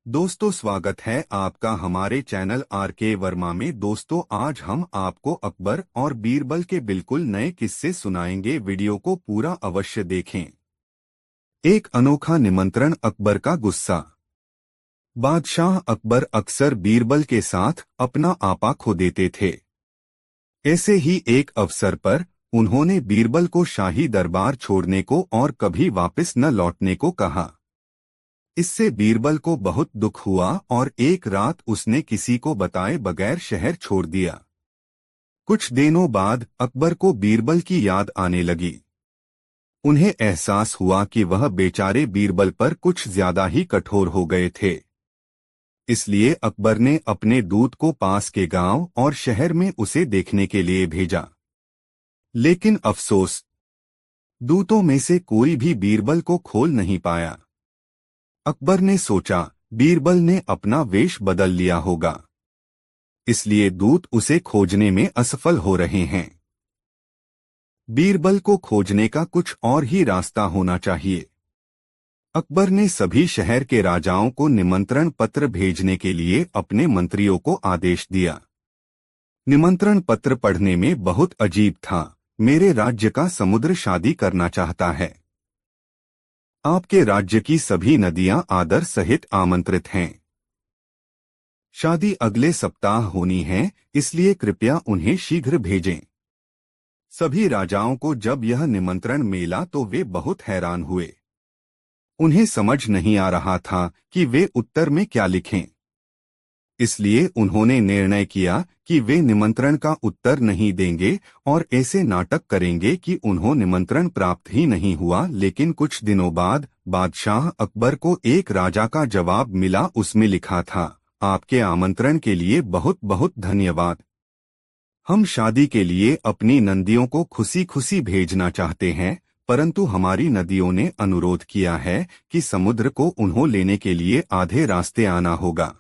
दोस्तों, स्वागत है आपका हमारे चैनल आर के वर्मा में। दोस्तों, आज हम आपको अकबर और बीरबल के बिल्कुल नए किस्से सुनाएंगे। वीडियो को पूरा अवश्य देखें। एक अनोखा निमंत्रण, अकबर का गुस्सा। बादशाह अकबर अक्सर बीरबल के साथ अपना आपा खो देते थे। ऐसे ही एक अवसर पर उन्होंने बीरबल को शाही दरबार छोड़ने को और कभी वापस न लौटने को कहा। इससे बीरबल को बहुत दुख हुआ और एक रात उसने किसी को बताए बगैर शहर छोड़ दिया। कुछ दिनों बाद अकबर को बीरबल की याद आने लगी। उन्हें एहसास हुआ कि वह बेचारे बीरबल पर कुछ ज्यादा ही कठोर हो गए थे। इसलिए अकबर ने अपने दूत को पास के गांव और शहर में उसे देखने के लिए भेजा। लेकिन अफसोस, दूतों में से कोई भी बीरबल को खोल नहीं पाया। अकबर ने सोचा, बीरबल ने अपना वेश बदल लिया होगा, इसलिए दूत उसे खोजने में असफल हो रहे हैं। बीरबल को खोजने का कुछ और ही रास्ता होना चाहिए। अकबर ने सभी शहर के राजाओं को निमंत्रण पत्र भेजने के लिए अपने मंत्रियों को आदेश दिया। निमंत्रण पत्र पढ़ने में बहुत अजीब था। मेरे राज्य का समुद्र शादी करना चाहता है। आपके राज्य की सभी नदियां आदर सहित आमंत्रित हैं। शादी अगले सप्ताह होनी है, इसलिए कृपया उन्हें शीघ्र भेजें। सभी राजाओं को जब यह निमंत्रण मिला तो वे बहुत हैरान हुए। उन्हें समझ नहीं आ रहा था कि वे उत्तर में क्या लिखें। इसलिए उन्होंने निर्णय किया कि वे निमंत्रण का उत्तर नहीं देंगे और ऐसे नाटक करेंगे कि उन्हें निमंत्रण प्राप्त ही नहीं हुआ। लेकिन कुछ दिनों बाद बादशाह अकबर को एक राजा का जवाब मिला। उसमें लिखा था, आपके आमंत्रण के लिए बहुत बहुत धन्यवाद। हम शादी के लिए अपनी नंदियों को खुशी खुशी भेजना चाहते हैं, परंतु हमारी नदियों ने अनुरोध किया है कि समुद्र को उन्हें लेने के लिए आधे रास्ते आना होगा।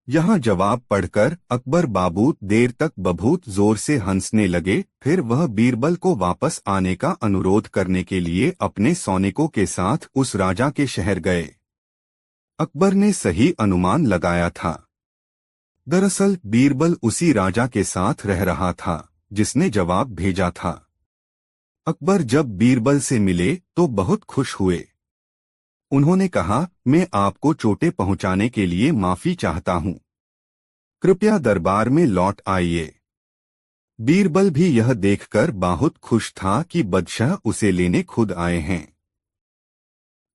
यहाँ जवाब पढ़कर अकबर बाबूत देर तक बहुत जोर से हंसने लगे। फिर वह बीरबल को वापस आने का अनुरोध करने के लिए अपने सैनिकों के साथ उस राजा के शहर गए। अकबर ने सही अनुमान लगाया था। दरअसल बीरबल उसी राजा के साथ रह रहा था जिसने जवाब भेजा था। अकबर जब बीरबल से मिले तो बहुत खुश हुए। उन्होंने कहा, मैं आपको चोटें पहुंचाने के लिए माफी चाहता हूं। कृपया दरबार में लौट आइए। बीरबल भी यह देखकर बहुत खुश था कि बादशाह उसे लेने खुद आए हैं।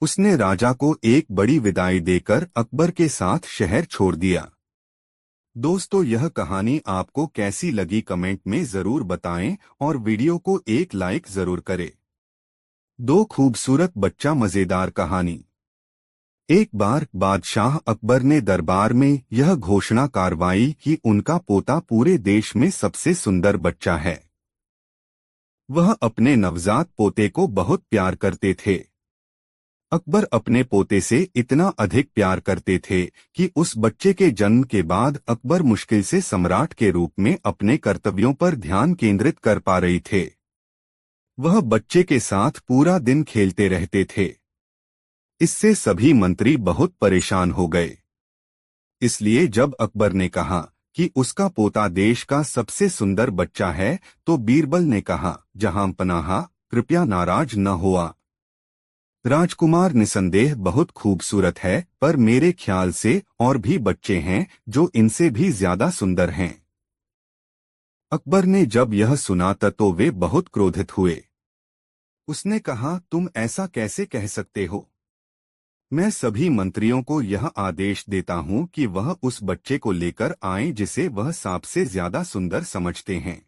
उसने राजा को एक बड़ी विदाई देकर अकबर के साथ शहर छोड़ दिया। दोस्तों, यह कहानी आपको कैसी लगी कमेंट में जरूर बताएं और वीडियो को एक लाइक जरूर करें। दो खूबसूरत बच्चा मजेदार कहानी। एक बार बादशाह अकबर ने दरबार में यह घोषणा करवाई कि उनका पोता पूरे देश में सबसे सुंदर बच्चा है। वह अपने नवजात पोते को बहुत प्यार करते थे। अकबर अपने पोते से इतना अधिक प्यार करते थे कि उस बच्चे के जन्म के बाद अकबर मुश्किल से सम्राट के रूप में अपने कर्तव्यों पर ध्यान केंद्रित कर पा रही थे। वह बच्चे के साथ पूरा दिन खेलते रहते थे। इससे सभी मंत्री बहुत परेशान हो गए। इसलिए जब अकबर ने कहा कि उसका पोता देश का सबसे सुंदर बच्चा है, तो बीरबल ने कहा, जहां पनाह, कृपया नाराज न हुआ। राजकुमार निसंदेह बहुत खूबसूरत है, पर मेरे ख्याल से और भी बच्चे हैं जो इनसे भी ज्यादा सुंदर हैं। अकबर ने जब यह सुना तो वे बहुत क्रोधित हुए। उसने कहा, तुम ऐसा कैसे कह सकते हो? मैं सभी मंत्रियों को यह आदेश देता हूं कि वह उस बच्चे को लेकर आएं जिसे वह सबसे ज्यादा सुंदर समझते हैं।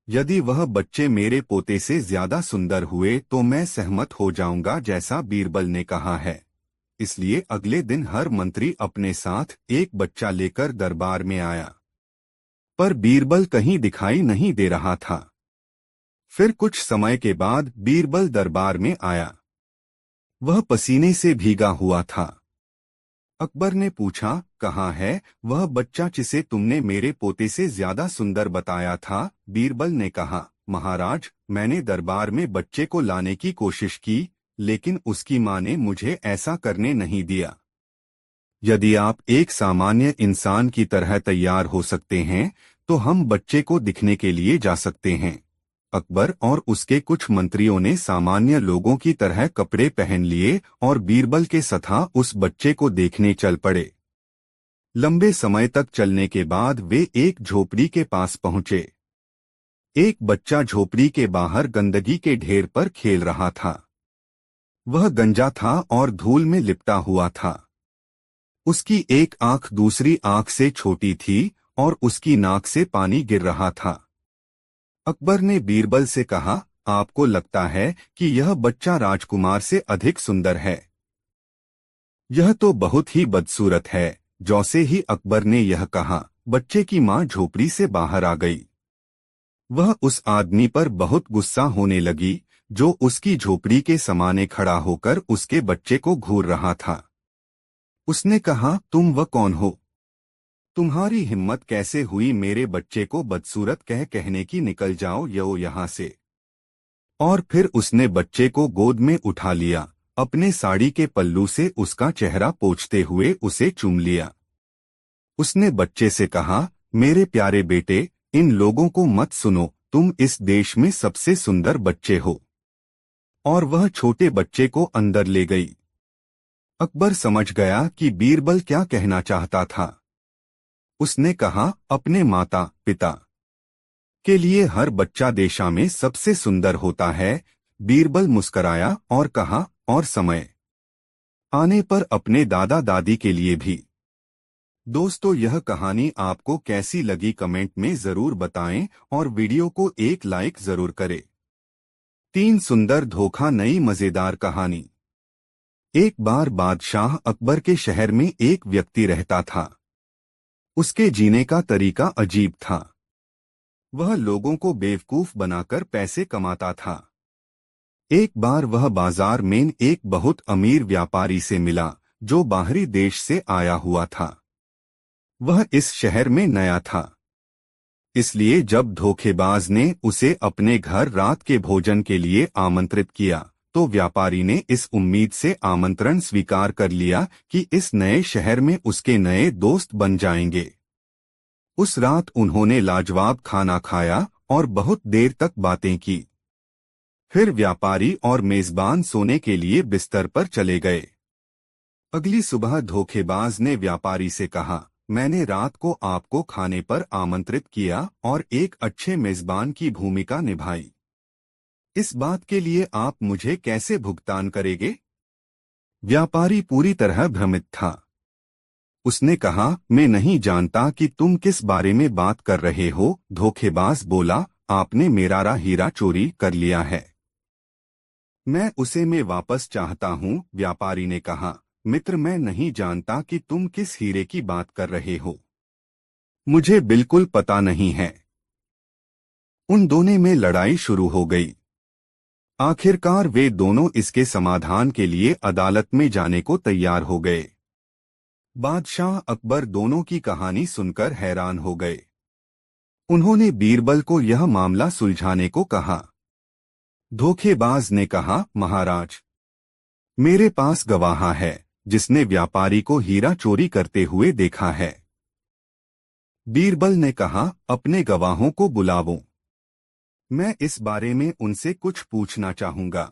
यदि वह बच्चे मेरे पोते से ज्यादा सुंदर हुए तो मैं सहमत हो जाऊंगा, जैसा बीरबल ने कहा है। इसलिए अगले दिन हर मंत्री अपने साथ एक बच्चा लेकर दरबार में आया। पर बीरबल कहीं दिखाई नहीं दे रहा था। फिर कुछ समय के बाद बीरबल दरबार में आया। वह पसीने से भीगा हुआ था। अकबर ने पूछा, कहाँ है वह बच्चा जिसे तुमने मेरे पोते से ज्यादा सुंदर बताया था? बीरबल ने कहा, महाराज, मैंने दरबार में बच्चे को लाने की कोशिश की, लेकिन उसकी माँ ने मुझे ऐसा करने नहीं दिया। यदि आप एक सामान्य इंसान की तरह तैयार हो सकते हैं तो हम बच्चे को दिखने के लिए जा सकते हैं। अकबर और उसके कुछ मंत्रियों ने सामान्य लोगों की तरह कपड़े पहन लिए और बीरबल के सथा उस बच्चे को देखने चल पड़े। लंबे समय तक चलने के बाद वे एक झोपड़ी के पास पहुंचे। एक बच्चा झोपड़ी के बाहर गंदगी के ढेर पर खेल रहा था। वह गंजा था और धूल में लिपटा हुआ था। उसकी एक आंख दूसरी आंख से छोटी थी और उसकी नाक से पानी गिर रहा था। अकबर ने बीरबल से कहा, आपको लगता है कि यह बच्चा राजकुमार से अधिक सुंदर है? यह तो बहुत ही बदसूरत है। जैसे ही अकबर ने यह कहा, बच्चे की मां झोपड़ी से बाहर आ गई। वह उस आदमी पर बहुत गुस्सा होने लगी जो उसकी झोपड़ी के समाने खड़ा होकर उसके बच्चे को घूर रहा था। उसने कहा, तुम वह कौन हो? तुम्हारी हिम्मत कैसे हुई मेरे बच्चे को बदसूरत कहने की? निकल जाओ यहाँ से। और फिर उसने बच्चे को गोद में उठा लिया, अपने साड़ी के पल्लू से उसका चेहरा पोंछते हुए उसे चूम लिया। उसने बच्चे से कहा, मेरे प्यारे बेटे, इन लोगों को मत सुनो, तुम इस देश में सबसे सुंदर बच्चे हो। और वह छोटे बच्चे को अंदर ले गई। अकबर समझ गया कि बीरबल क्या कहना चाहता था। उसने कहा, अपने माता पिता के लिए हर बच्चा देशा में सबसे सुंदर होता है। बीरबल मुस्कराया और कहा, और समय आने पर अपने दादा दादी के लिए भी। दोस्तों, यह कहानी आपको कैसी लगी कमेंट में जरूर बताएं और वीडियो को एक लाइक जरूर करें। 3 सुंदर धोखा नई मजेदार कहानी। एक बार बादशाह अकबर के शहर में एक व्यक्ति रहता था। उसके जीने का तरीका अजीब था। वह लोगों को बेवकूफ बनाकर पैसे कमाता था। एक बार वह बाजार में एक बहुत अमीर व्यापारी से मिला जो बाहरी देश से आया हुआ था। वह इस शहर में नया था, इसलिए जब धोखेबाज ने उसे अपने घर रात के भोजन के लिए आमंत्रित किया तो व्यापारी ने इस उम्मीद से आमंत्रण स्वीकार कर लिया कि इस नए शहर में उसके नए दोस्त बन जाएंगे। उस रात उन्होंने लाजवाब खाना खाया और बहुत देर तक बातें की। फिर व्यापारी और मेजबान सोने के लिए बिस्तर पर चले गए। अगली सुबह धोखेबाज ने व्यापारी से कहा, मैंने रात को आपको खाने पर आमंत्रित किया और एक अच्छे मेजबान की भूमिका निभाई। इस बात के लिए आप मुझे कैसे भुगतान करेंगे? व्यापारी पूरी तरह भ्रमित था। उसने कहा, मैं नहीं जानता कि तुम किस बारे में बात कर रहे हो। धोखेबाज बोला, आपने मेरा हीरा चोरी कर लिया है। मैं उसे वापस चाहता हूँ। व्यापारी ने कहा, मित्र, मैं नहीं जानता कि तुम किस हीरे की बात कर रहे हो। मुझे बिल्कुल पता नहीं है। उन दोनों में लड़ाई शुरू हो गई। आखिरकार वे दोनों इसके समाधान के लिए अदालत में जाने को तैयार हो गए। बादशाह अकबर दोनों की कहानी सुनकर हैरान हो गए। उन्होंने बीरबल को यह मामला सुलझाने को कहा। धोखेबाज ने कहा, महाराज, मेरे पास गवाह है जिसने व्यापारी को हीरा चोरी करते हुए देखा है। बीरबल ने कहा, अपने गवाहों को बुलाओ, मैं इस बारे में उनसे कुछ पूछना चाहूंगा।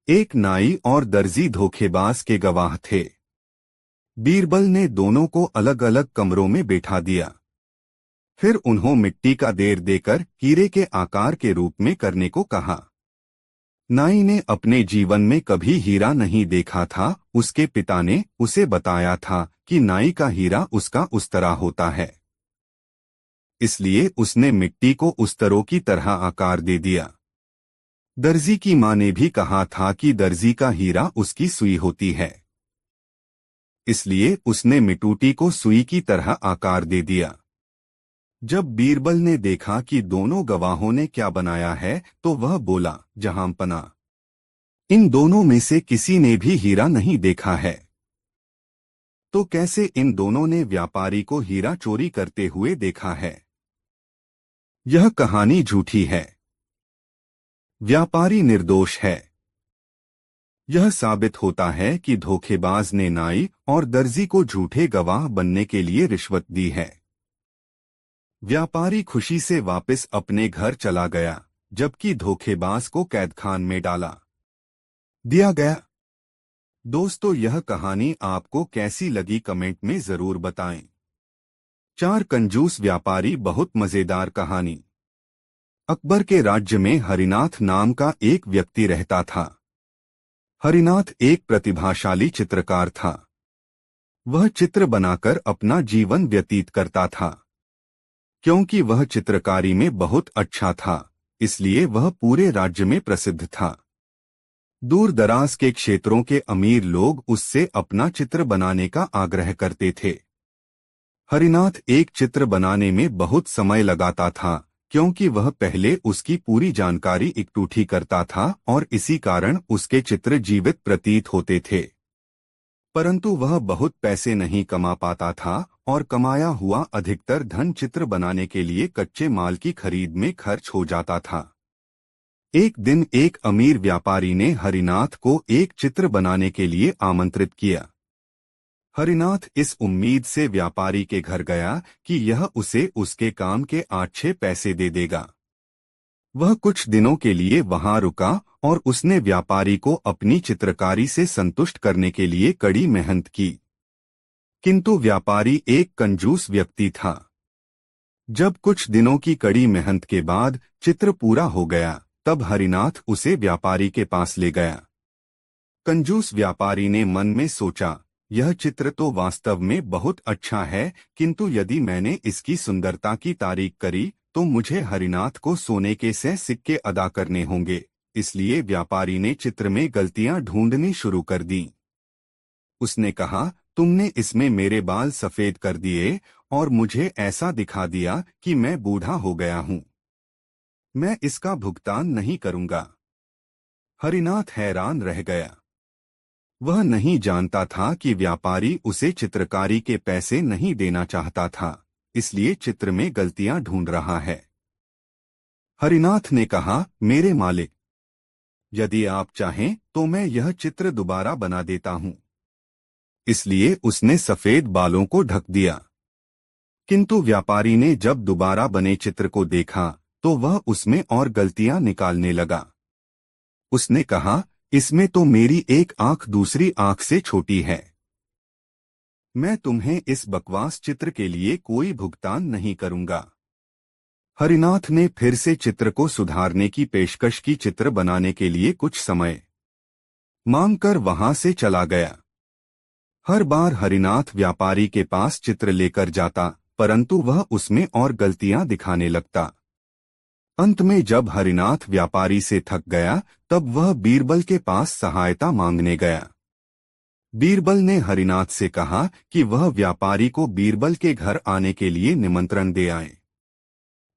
एक नाई और दर्जी धोखेबाज के गवाह थे। बीरबल ने दोनों को अलग अलग कमरों में बैठा दिया। फिर उन्होंने मिट्टी का ढेर देकर हीरे के आकार के रूप में करने को कहा। नाई ने अपने जीवन में कभी हीरा नहीं देखा था। उसके पिता ने उसे बताया था कि नाई का हीरा उसका उस्तरा होता है, इसलिए उसने मिट्टी को उस्तरों की तरह आकार दे दिया। दर्जी की मां ने भी कहा था कि दर्जी का हीरा उसकी सुई होती है, इसलिए उसने मिटूटी को सुई की तरह आकार दे दिया। जब बीरबल ने देखा कि दोनों गवाहों ने क्या बनाया है तो वह बोला, जहांपना, इन दोनों में से किसी ने भी हीरा नहीं देखा है, तो कैसे इन दोनों ने व्यापारी को हीरा चोरी करते हुए देखा है? यह कहानी झूठी है। व्यापारी निर्दोष है। यह साबित होता है कि धोखेबाज ने नाई और दर्जी को झूठे गवाह बनने के लिए रिश्वत दी है। व्यापारी खुशी से वापस अपने घर चला गया, जबकि धोखेबाज को कैदखान में डाला दिया गया। दोस्तों, यह कहानी आपको कैसी लगी कमेंट में जरूर बताएं। चार कंजूस व्यापारी बहुत मजेदार कहानी। अकबर के राज्य में हरिनाथ नाम का एक व्यक्ति रहता था। हरिनाथ एक प्रतिभाशाली चित्रकार था। वह चित्र बनाकर अपना जीवन व्यतीत करता था। क्योंकि वह चित्रकारी में बहुत अच्छा था, इसलिए वह पूरे राज्य में प्रसिद्ध था। दूर दराज के क्षेत्रों के अमीर लोग उससे अपना चित्र बनाने का आग्रह करते थे। हरिनाथ एक चित्र बनाने में बहुत समय लगाता था, क्योंकि वह पहले उसकी पूरी जानकारी इकट्ठी करता था और इसी कारण उसके चित्र जीवित प्रतीत होते थे। परंतु वह बहुत पैसे नहीं कमा पाता था और कमाया हुआ अधिकतर धन चित्र बनाने के लिए कच्चे माल की खरीद में खर्च हो जाता था। एक दिन एक अमीर व्यापारी ने हरिनाथ को एक चित्र बनाने के लिए आमंत्रित किया। हरिनाथ इस उम्मीद से व्यापारी के घर गया कि यह उसे उसके काम के 8-6 पैसे दे देगा। वह कुछ दिनों के लिए वहां रुका और उसने व्यापारी को अपनी चित्रकारी से संतुष्ट करने के लिए कड़ी मेहनत की। किंतु व्यापारी एक कंजूस व्यक्ति था। जब कुछ दिनों की कड़ी मेहनत के बाद चित्र पूरा हो गया, तब हरिनाथ उसे व्यापारी के पास ले गया। कंजूस व्यापारी ने मन में सोचा, यह चित्र तो वास्तव में बहुत अच्छा है, किंतु यदि मैंने इसकी सुंदरता की तारीफ करी तो मुझे हरिनाथ को सोने के सिक्के अदा करने होंगे। इसलिए व्यापारी ने चित्र में गलतियां ढूंढनी शुरू कर दी। उसने कहा, तुमने इसमें मेरे बाल सफेद कर दिए और मुझे ऐसा दिखा दिया कि मैं बूढ़ा हो गया हूं। मैं इसका भुगतान नहीं करूंगा। हरिनाथ हैरान रह गया। वह नहीं जानता था कि व्यापारी उसे चित्रकारी के पैसे नहीं देना चाहता था, इसलिए चित्र में गलतियां ढूंढ रहा है। हरिनाथ ने कहा, मेरे मालिक, यदि आप चाहें तो मैं यह चित्र दोबारा बना देता हूं। इसलिए उसने सफेद बालों को ढक दिया। किंतु व्यापारी ने जब दोबारा बने चित्र को देखा तो वह उसमें और गलतियां निकालने लगा। उसने कहा, इसमें तो मेरी एक आंख दूसरी आंख से छोटी है। मैं तुम्हें इस बकवास चित्र के लिए कोई भुगतान नहीं करूंगा। हरिनाथ ने फिर से चित्र को सुधारने की पेशकश की। चित्र बनाने के लिए कुछ समय मांगकर वहां से चला गया। हर बार हरिनाथ व्यापारी के पास चित्र लेकर जाता, परंतु वह उसमें और गलतियां दिखाने लगता। अंत में जब हरिनाथ व्यापारी से थक गया, तब वह बीरबल के पास सहायता मांगने गया। बीरबल ने हरिनाथ से कहा कि वह व्यापारी को बीरबल के घर आने के लिए निमंत्रण दे आए।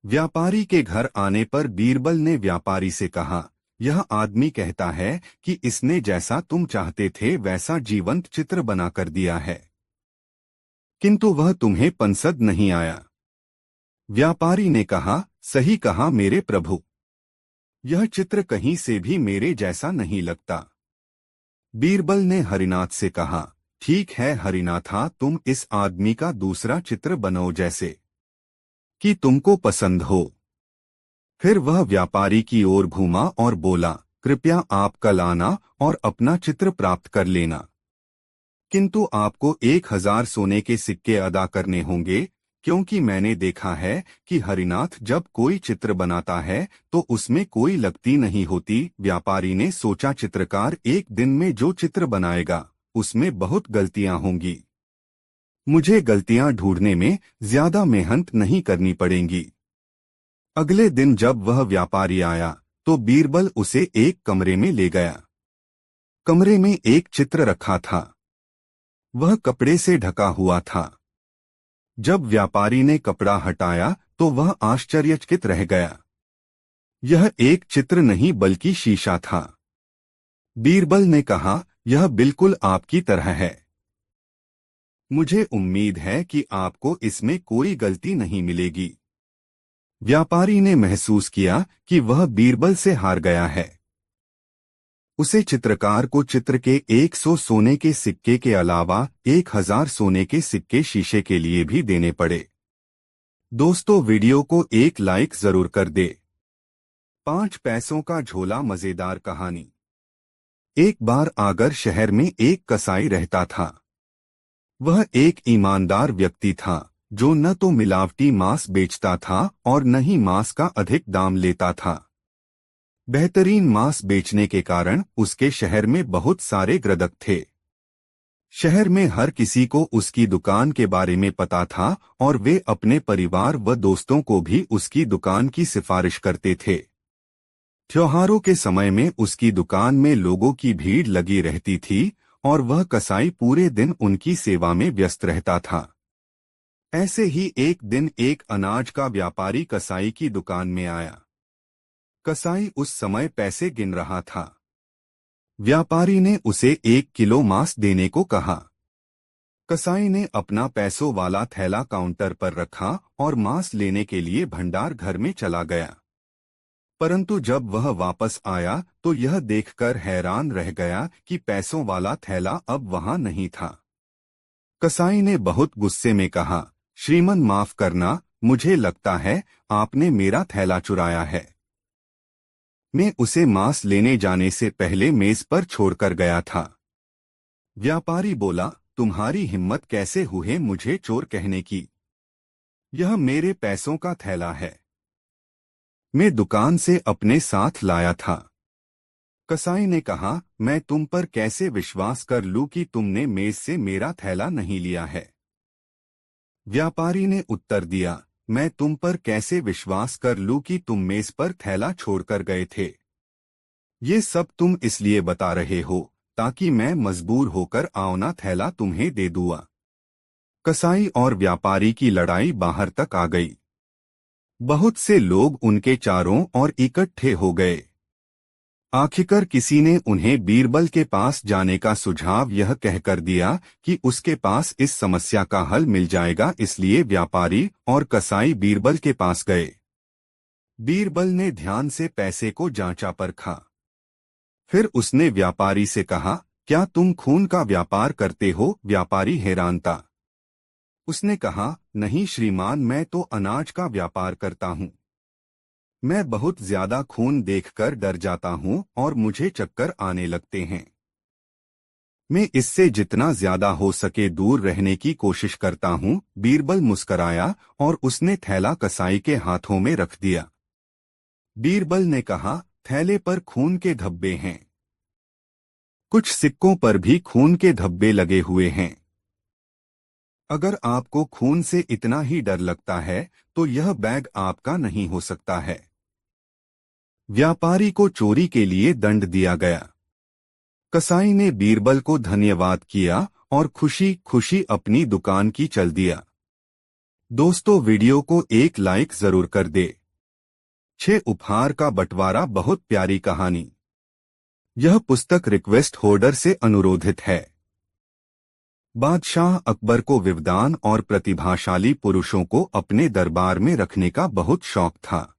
व्यापारी के घर आने पर बीरबल ने व्यापारी से कहा, यह आदमी कहता है कि इसने जैसा तुम चाहते थे वैसा जीवंत चित्र बनाकर दिया है, किंतु वह तुम्हें पसंद नहीं आया। व्यापारी ने कहा, सही कहा मेरे प्रभु, यह चित्र कहीं से भी मेरे जैसा नहीं लगता। बीरबल ने हरिनाथ से कहा, ठीक है हरिनाथा, तुम इस आदमी का दूसरा चित्र बनाओ जैसे कि तुमको पसंद हो। फिर वह व्यापारी की ओर घूमा और बोला, कृपया आप कल आना और अपना चित्र प्राप्त कर लेना, किंतु आपको 1000 सोने के सिक्के अदा करने होंगे, क्योंकि मैंने देखा है कि हरिनाथ जब कोई चित्र बनाता है तो उसमें कोई लगती नहीं होती। व्यापारी ने सोचा, चित्रकार एक दिन में जो चित्र बनाएगा उसमें बहुत गलतियां होंगी। मुझे गलतियां ढूंढने में ज्यादा मेहनत नहीं करनी पड़ेंगी। अगले दिन जब वह व्यापारी आया तो बीरबल उसे एक कमरे में ले गया। कमरे में एक चित्र रखा था। वह कपड़े से ढका हुआ था। जब व्यापारी ने कपड़ा हटाया तो वह आश्चर्यचकित रह गया। यह एक चित्र नहीं बल्कि शीशा था। बीरबल ने कहा, यह बिल्कुल आपकी तरह है। मुझे उम्मीद है कि आपको इसमें कोई गलती नहीं मिलेगी। व्यापारी ने महसूस किया कि वह बीरबल से हार गया है। उसे चित्रकार को चित्र के 100 सोने के सिक्के के अलावा 1000 सोने के सिक्के शीशे के लिए भी देने पड़े। दोस्तों, वीडियो को एक लाइक जरूर कर दे। 5 पैसों का झोला। मजेदार कहानी। एक बार आगर शहर में एक कसाई रहता था। वह एक ईमानदार व्यक्ति था जो न तो मिलावटी मांस बेचता था और न ही मांस का अधिक दाम लेता था। बेहतरीन मांस बेचने के कारण उसके शहर में बहुत सारे ग्राहक थे। शहर में हर किसी को उसकी दुकान के बारे में पता था और वे अपने परिवार व दोस्तों को भी उसकी दुकान की सिफारिश करते थे। त्योहारों के समय में उसकी दुकान में लोगों की भीड़ लगी रहती थी और वह कसाई पूरे दिन उनकी सेवा में व्यस्त रहता था। ऐसे ही एक दिन एक अनाज का व्यापारी कसाई की दुकान में आया। कसाई उस समय पैसे गिन रहा था। व्यापारी ने उसे 1 किलो मांस देने को कहा। कसाई ने अपना पैसों वाला थैला काउंटर पर रखा और मांस लेने के लिए भंडार घर में चला गया। परंतु जब वह वापस आया तो यह देखकर हैरान रह गया कि पैसों वाला थैला अब वहां नहीं था। कसाई ने बहुत गुस्से में कहा, श्रीमान माफ करना, मुझे लगता है आपने मेरा थैला चुराया है। मैं उसे मांस लेने जाने से पहले मेज पर छोड़कर गया था। व्यापारी बोला, तुम्हारी हिम्मत कैसे हुई मुझे चोर कहने की? यह मेरे पैसों का थैला है, मैं दुकान से अपने साथ लाया था। कसाई ने कहा, मैं तुम पर कैसे विश्वास कर लूं कि तुमने मेज से मेरा थैला नहीं लिया है? व्यापारी ने उत्तर दिया, मैं तुम पर कैसे विश्वास कर लूं कि तुम मेज पर थैला छोड़कर गए थे? ये सब तुम इसलिए बता रहे हो ताकि मैं मजबूर होकर आऊं थैला तुम्हें दे दूंगा। कसाई और व्यापारी की लड़ाई बाहर तक आ गई। बहुत से लोग उनके चारों ओर इकट्ठे हो गए। आखिरकार किसी ने उन्हें बीरबल के पास जाने का सुझाव यह कहकर दिया कि उसके पास इस समस्या का हल मिल जाएगा। इसलिए व्यापारी और कसाई बीरबल के पास गए। बीरबल ने ध्यान से पैसे को जांचा परखा। फिर उसने व्यापारी से कहा, क्या तुम खून का व्यापार करते हो? व्यापारी हैरान था। उसने कहा, नहीं श्रीमान, मैं तो अनाज का व्यापार करता हूँ। मैं बहुत ज्यादा खून देखकर डर जाता हूँ और मुझे चक्कर आने लगते हैं। मैं इससे जितना ज्यादा हो सके दूर रहने की कोशिश करता हूँ। बीरबल मुस्कराया और उसने थैला कसाई के हाथों में रख दिया। बीरबल ने कहा, थैले पर खून के धब्बे हैं। कुछ सिक्कों पर भी खून के धब्बे लगे हुए हैं। अगर आपको खून से इतना ही डर लगता है तो यह बैग आपका नहीं हो सकता है। व्यापारी को चोरी के लिए दंड दिया गया। कसाई ने बीरबल को धन्यवाद किया और खुशी खुशी अपनी दुकान की चल दिया। दोस्तों, वीडियो को एक लाइक जरूर कर दे। 6 उपहार का बंटवारा। बहुत प्यारी कहानी। यह पुस्तक रिक्वेस्ट होल्डर से अनुरोधित है। बादशाह अकबर को विद्वान और प्रतिभाशाली पुरुषों को अपने दरबार में रखने का बहुत शौक था।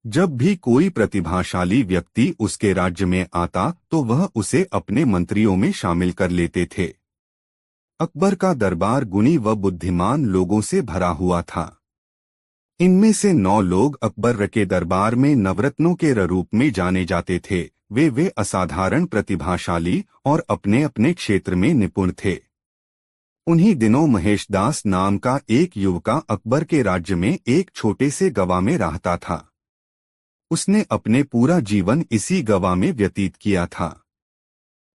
जब भी कोई प्रतिभाशाली व्यक्ति उसके राज्य में आता तो वह उसे अपने मंत्रियों में शामिल कर लेते थे। अकबर का दरबार गुणी व बुद्धिमान लोगों से भरा हुआ था। इनमें से 9 लोग अकबर के दरबार में नवरत्नों के रूप में जाने जाते थे। वे असाधारण प्रतिभाशाली और अपने अपने क्षेत्र में निपुण थे। उन्हीं दिनों महेशदास नाम का एक युवका अकबर के राज्य में एक छोटे से गांव में रहता था। उसने अपने पूरा जीवन इसी गांव में व्यतीत किया था।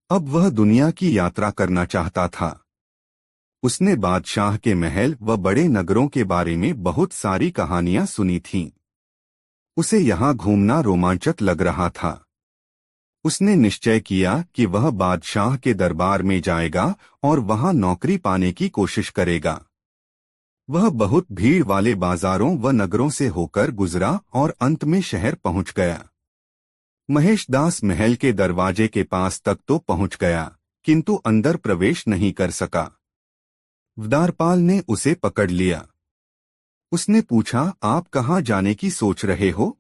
अब वह दुनिया की यात्रा करना चाहता था। उसने बादशाह के महल व बड़े नगरों के बारे में बहुत सारी कहानियां सुनी थीं। उसे यहाँ घूमना रोमांचक लग रहा था। उसने निश्चय किया कि वह बादशाह के दरबार में जाएगा और वहां नौकरी पाने की कोशिश करेगा। वह बहुत भीड़ वाले बाजारों व नगरों से होकर गुजरा और अंत में शहर पहुंच गया। महेशदास महल के दरवाजे के पास तक तो पहुंच गया, किंतु अंदर प्रवेश नहीं कर सका। द्वारपाल ने उसे पकड़ लिया। उसने पूछा, आप कहाँ जाने की सोच रहे हो?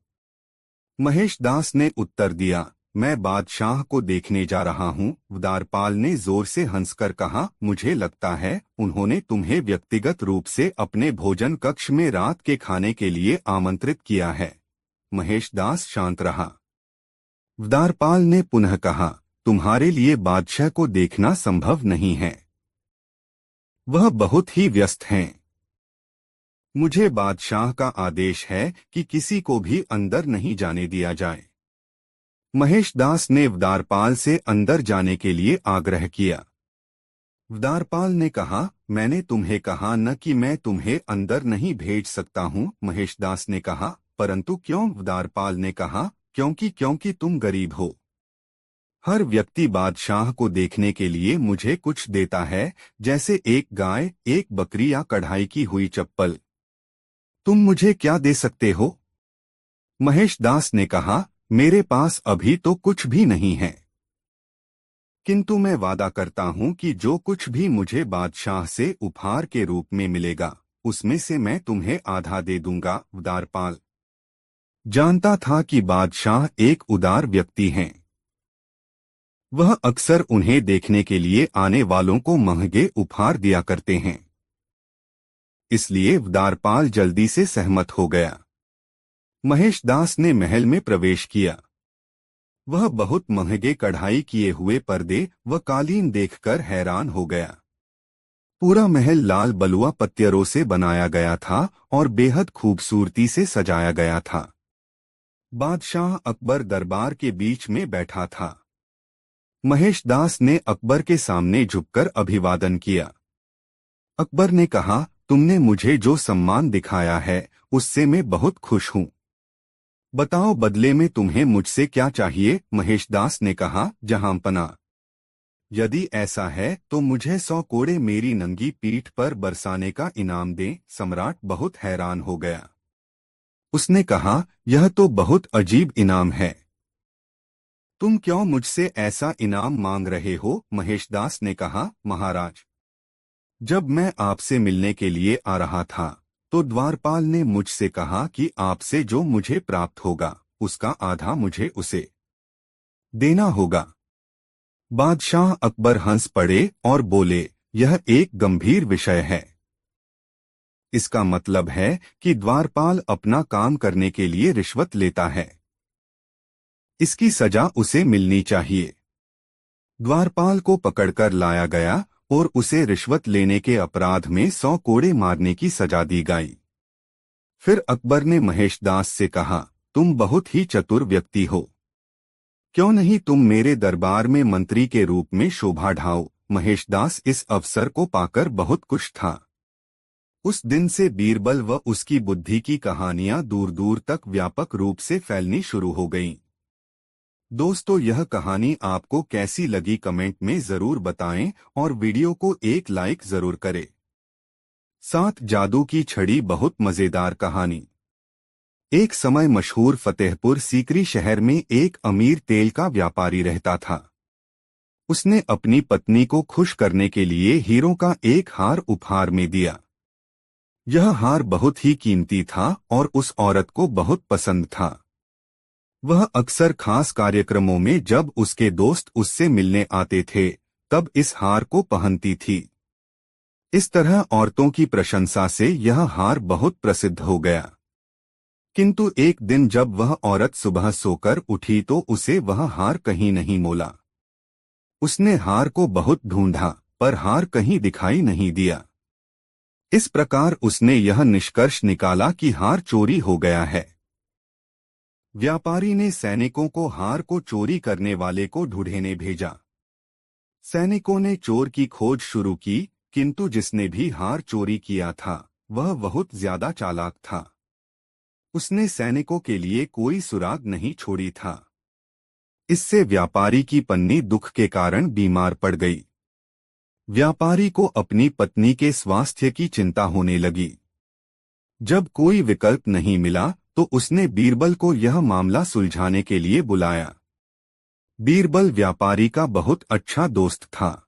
महेशदास ने उत्तर दिया, मैं बादशाह को देखने जा रहा हूँ। द्वारपाल ने जोर से हंसकर कहा, मुझे लगता है उन्होंने तुम्हें व्यक्तिगत रूप से अपने भोजन कक्ष में रात के खाने के लिए आमंत्रित किया है। महेशदास शांत रहा। द्वारपाल ने पुनः कहा, तुम्हारे लिए बादशाह को देखना संभव नहीं है, वह बहुत ही व्यस्त हैं। मुझे बादशाह का आदेश है कि किसी को भी अंदर नहीं जाने दिया जाए। महेशदास ने द्वारपाल से अंदर जाने के लिए आग्रह किया। द्वारपाल ने कहा, मैंने तुम्हें कहा न कि मैं तुम्हें अंदर नहीं भेज सकता हूँ। महेशदास ने कहा, परंतु क्यों? द्वारपाल ने कहा, क्योंकि तुम गरीब हो। हर व्यक्ति बादशाह को देखने के लिए मुझे कुछ देता है, जैसे एक गाय, एक बकरी या कढ़ाई की हुई चप्पल। तुम मुझे क्या दे सकते हो? महेशदास ने कहा, मेरे पास अभी तो कुछ भी नहीं है, किंतु मैं वादा करता हूं कि जो कुछ भी मुझे बादशाह से उपहार के रूप में मिलेगा, उसमें से मैं तुम्हें आधा दे दूंगा। द्वारपाल जानता था कि बादशाह एक उदार व्यक्ति हैं। वह अक्सर उन्हें देखने के लिए आने वालों को महंगे उपहार दिया करते हैं। इसलिए द्वारपाल जल्दी से सहमत हो गया। महेशदास ने महल में प्रवेश किया। वह बहुत महंगे कढ़ाई किए हुए पर्दे व कालीन देखकर हैरान हो गया। पूरा महल लाल बलुआ पत्थरों से बनाया गया था और बेहद खूबसूरती से सजाया गया था। बादशाह अकबर दरबार के बीच में बैठा था। महेशदास ने अकबर के सामने झुककर अभिवादन किया। अकबर ने कहा, तुमने मुझे जो सम्मान दिखाया है उससे मैं बहुत खुश हूँ। बताओ बदले में तुम्हें मुझसे क्या चाहिए? महेशदास ने कहा, जहांपना, यदि ऐसा है तो मुझे 100 कोड़े मेरी नंगी पीठ पर बरसाने का इनाम दें। सम्राट बहुत हैरान हो गया। उसने कहा, यह तो बहुत अजीब इनाम है। तुम क्यों मुझसे ऐसा इनाम मांग रहे हो? महेशदास ने कहा, महाराज, जब मैं आपसे मिलने के लिए आ रहा था तो द्वारपाल ने मुझसे कहा कि आपसे जो मुझे प्राप्त होगा उसका आधा मुझे उसे देना होगा। बादशाह अकबर हंस पड़े और बोले, यह एक गंभीर विषय है। इसका मतलब है कि द्वारपाल अपना काम करने के लिए रिश्वत लेता है। इसकी सजा उसे मिलनी चाहिए। द्वारपाल को पकड़कर लाया गया और उसे रिश्वत लेने के अपराध में 100 कोड़े मारने की सजा दी गई। फिर अकबर ने महेशदास से कहा, तुम बहुत ही चतुर व्यक्ति हो, क्यों नहीं तुम मेरे दरबार में मंत्री के रूप में शोभा ढाओ। महेशदास इस अवसर को पाकर बहुत खुश था। उस दिन से बीरबल व उसकी बुद्धि की कहानियां दूर दूर तक व्यापक रूप से फैलनी शुरू हो गईं। दोस्तों, यह कहानी आपको कैसी लगी कमेंट में जरूर बताएं और वीडियो को एक लाइक जरूर करें। 7 जादू की छड़ी बहुत मजेदार कहानी। एक समय मशहूर फतेहपुर सीकरी शहर में एक अमीर तेल का व्यापारी रहता था। उसने अपनी पत्नी को खुश करने के लिए हीरों का एक हार उपहार में दिया। यह हार बहुत ही कीमती था और उस औरत को बहुत पसंद था। वह अक्सर खास कार्यक्रमों में जब उसके दोस्त उससे मिलने आते थे तब इस हार को पहनती थी। इस तरह औरतों की प्रशंसा से यह हार बहुत प्रसिद्ध हो गया। किंतु एक दिन जब वह औरत सुबह सोकर उठी तो उसे वह हार कहीं नहीं मोला। उसने हार को बहुत ढूंढा पर हार कहीं दिखाई नहीं दिया। इस प्रकार उसने यह निष्कर्ष निकाला कि हार चोरी हो गया है। व्यापारी ने सैनिकों को हार को चोरी करने वाले को ढूंढने भेजा। सैनिकों ने चोर की खोज शुरू की, किंतु जिसने भी हार चोरी किया था वह बहुत ज्यादा चालाक था। उसने सैनिकों के लिए कोई सुराग नहीं छोड़ी था। इससे व्यापारी की पत्नी दुख के कारण बीमार पड़ गई। व्यापारी को अपनी पत्नी के स्वास्थ्य की चिंता होने लगी। जब कोई विकल्प नहीं मिला तो उसने बीरबल को यह मामला सुलझाने के लिए बुलाया। बीरबल व्यापारी का बहुत अच्छा दोस्त था।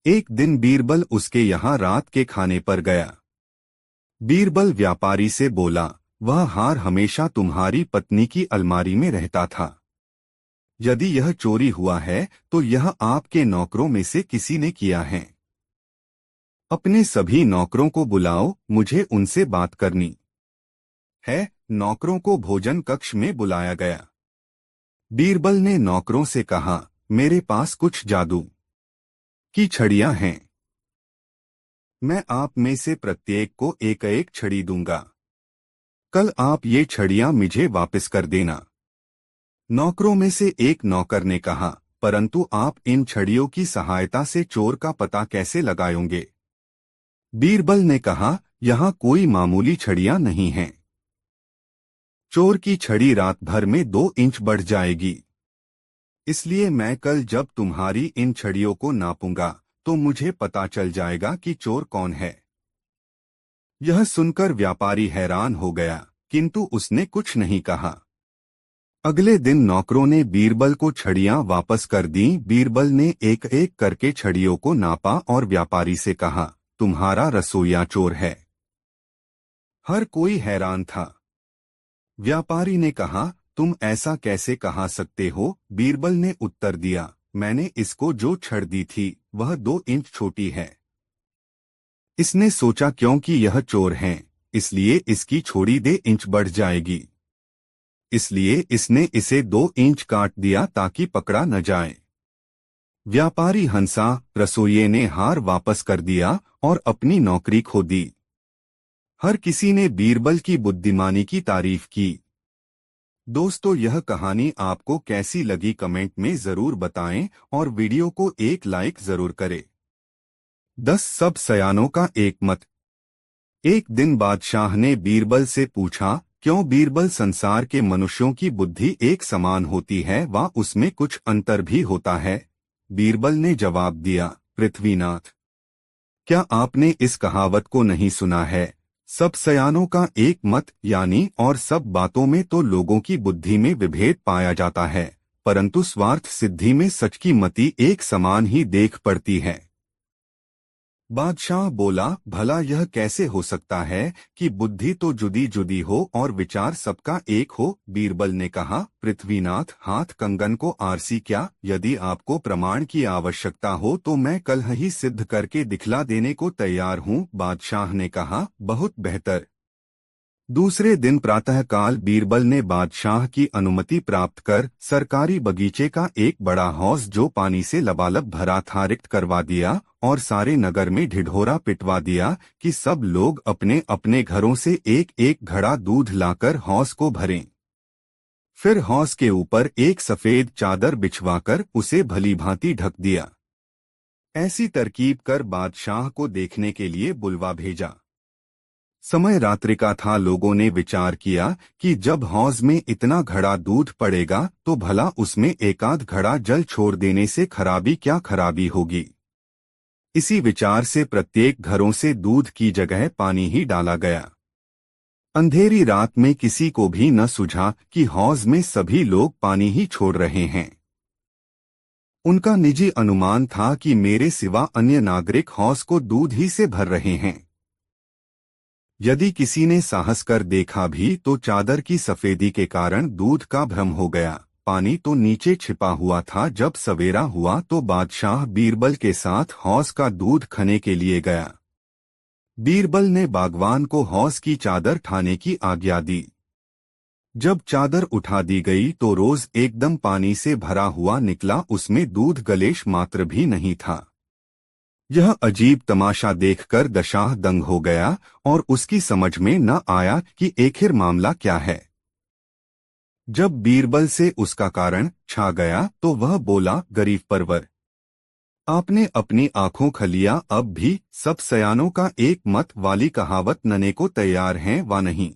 एक दिन बीरबल उसके यहाँ रात के खाने पर गया। बीरबल व्यापारी से बोला, वह हार हमेशा तुम्हारी पत्नी की अलमारी में रहता था। यदि यह चोरी हुआ है तो यह आपके नौकरों में से किसी ने किया है। अपने सभी नौकरों को बुलाओ, मुझे उनसे बात करनी है। नौकरों को भोजन कक्ष में बुलाया गया। बीरबल ने नौकरों से कहा, मेरे पास कुछ जादू की छड़ियां हैं। मैं आप में से प्रत्येक को एक एक छड़ी दूंगा। कल आप ये छड़ियां मुझे वापस कर देना। नौकरों में से एक नौकर ने कहा, परंतु आप इन छड़ियों की सहायता से चोर का पता कैसे लगाएंगे? बीरबल ने कहा, यहाँ कोई मामूली छड़ियां नहीं हैं। चोर की छड़ी रात भर में 2 इंच बढ़ जाएगी। इसलिए मैं कल जब तुम्हारी इन छड़ियों को नापूंगा तो मुझे पता चल जाएगा कि चोर कौन है। यह सुनकर व्यापारी हैरान हो गया, किंतु उसने कुछ नहीं कहा। अगले दिन नौकरों ने बीरबल को छड़ियां वापस कर दी। बीरबल ने एक एक करके छड़ियों को नापा और व्यापारी से कहा, तुम्हारा रसोइया चोर है। हर कोई हैरान था। व्यापारी ने कहा, तुम ऐसा कैसे कहा सकते हो? बीरबल ने उत्तर दिया, मैंने इसको जो छड़ दी थी वह 2 इंच छोटी है। इसने सोचा क्योंकि यह चोर है, इसलिए इसकी छोड़ी 2 इंच बढ़ जाएगी। इसलिए इसने इसे 2 इंच काट दिया ताकि पकड़ा न जाए। व्यापारी हंसा। रसोइये ने हार वापस कर दिया और अपनी नौकरी खो दी। हर किसी ने बीरबल की बुद्धिमानी की तारीफ की। दोस्तों, यह कहानी आपको कैसी लगी कमेंट में जरूर बताएं और वीडियो को एक लाइक जरूर करें। 10 सब सयानों का एक मत। एक दिन बादशाह ने बीरबल से पूछा, क्यों बीरबल? संसार के मनुष्यों की बुद्धि एक समान होती है व उसमें कुछ अंतर भी होता है। बीरबल ने जवाब दिया, पृथ्वीनाथ, क्या आपने इस कहावत को नहीं सुना है? सब सयानों का एक मत, यानी और सब बातों में तो लोगों की बुद्धि में विभेद पाया जाता है, परंतु स्वार्थ सिद्धि में सच की मति एक समान ही देख पड़ती है। बादशाह बोला, भला यह कैसे हो सकता है कि बुद्धि तो जुदी जुदी हो और विचार सबका एक हो? बीरबल ने कहा, पृथ्वीनाथ, हाथ कंगन को आरसी क्या? यदि आपको प्रमाण की आवश्यकता हो तो मैं कल ही सिद्ध करके दिखला देने को तैयार हूँ। बादशाह ने कहा, बहुत बेहतर। दूसरे दिन प्रातःकाल बीरबल ने बादशाह की अनुमति प्राप्त कर सरकारी बगीचे का एक बड़ा हौज जो पानी से लबालब भरा था रिक्त करवा दिया और सारे नगर में ढिढोरा पिटवा दिया कि सब लोग अपने अपने घरों से एक एक घड़ा दूध लाकर हौज को भरें। फिर हौज के ऊपर एक सफेद चादर बिछवाकर उसे भलीभांति ढक दिया। ऐसी तरकीब कर बादशाह को देखने के लिए बुलवा भेजा। समय रात्रि का था। लोगों ने विचार किया कि जब हौज में इतना घड़ा दूध पड़ेगा तो भला उसमें एकाध घड़ा जल छोड़ देने से खराबी क्या खराबी होगी। इसी विचार से प्रत्येक घरों से दूध की जगह पानी ही डाला गया। अंधेरी रात में किसी को भी न सूझा कि हौज में सभी लोग पानी ही छोड़ रहे हैं। उनका निजी अनुमान था कि मेरे सिवा अन्य नागरिक हौज को दूध ही से भर रहे हैं। यदि किसी ने साहस कर देखा भी तो चादर की सफेदी के कारण दूध का भ्रम हो गया। पानी तो नीचे छिपा हुआ था। जब सवेरा हुआ तो बादशाह बीरबल के साथ हौज का दूध खने के लिए गया। बीरबल ने बागवान को हौज की चादर ठाने की आज्ञा दी। जब चादर उठा दी गई तो रोज एकदम पानी से भरा हुआ निकला। उसमें दूध गलेश मात्र भी नहीं था। यह अजीब तमाशा देखकर दशाह दंग हो गया और उसकी समझ में न आया कि आखिर मामला क्या है। जब बीरबल से उसका कारण छा गया तो वह बोला, गरीब परवर, आपने अपनी आंखों खलिया अब भी सब सयानों का एक मत वाली कहावत नने को तैयार हैं व नहीं?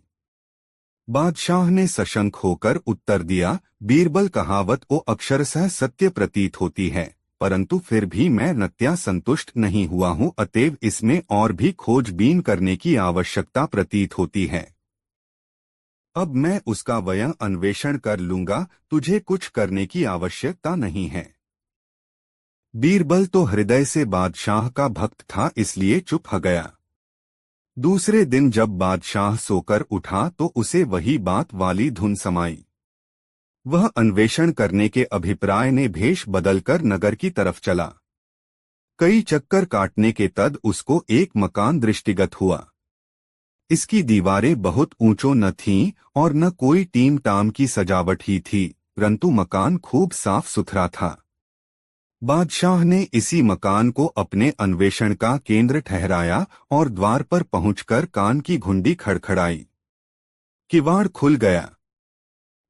बादशाह ने सशंक होकर उत्तर दिया, बीरबल, कहावत को अक्षरशः सत्य प्रतीत होती है, परंतु फिर भी मैं नत्या संतुष्ट नहीं हुआ हूँ, अतएव इसमें और भी खोजबीन करने की आवश्यकता प्रतीत होती है। अब मैं उसका वयं अन्वेषण कर लूंगा, तुझे कुछ करने की आवश्यकता नहीं है। बीरबल तो हृदय से बादशाह का भक्त था, इसलिए चुप हो गया। दूसरे दिन जब बादशाह सोकर उठा तो उसे वही बात वाली धुन समाई। वह अन्वेषण करने के अभिप्राय ने भेष बदलकर नगर की तरफ चला। कई चक्कर काटने के तद उसको एक मकान दृष्टिगत हुआ। इसकी दीवारें बहुत ऊंचों न थीं और न कोई टीम टाम की सजावट ही थी, परंतु मकान खूब साफ सुथरा था। बादशाह ने इसी मकान को अपने अन्वेषण का केंद्र ठहराया और द्वार पर पहुंचकर कान की घुंडी खड़खड़ाई। किवाड़ खुल गया।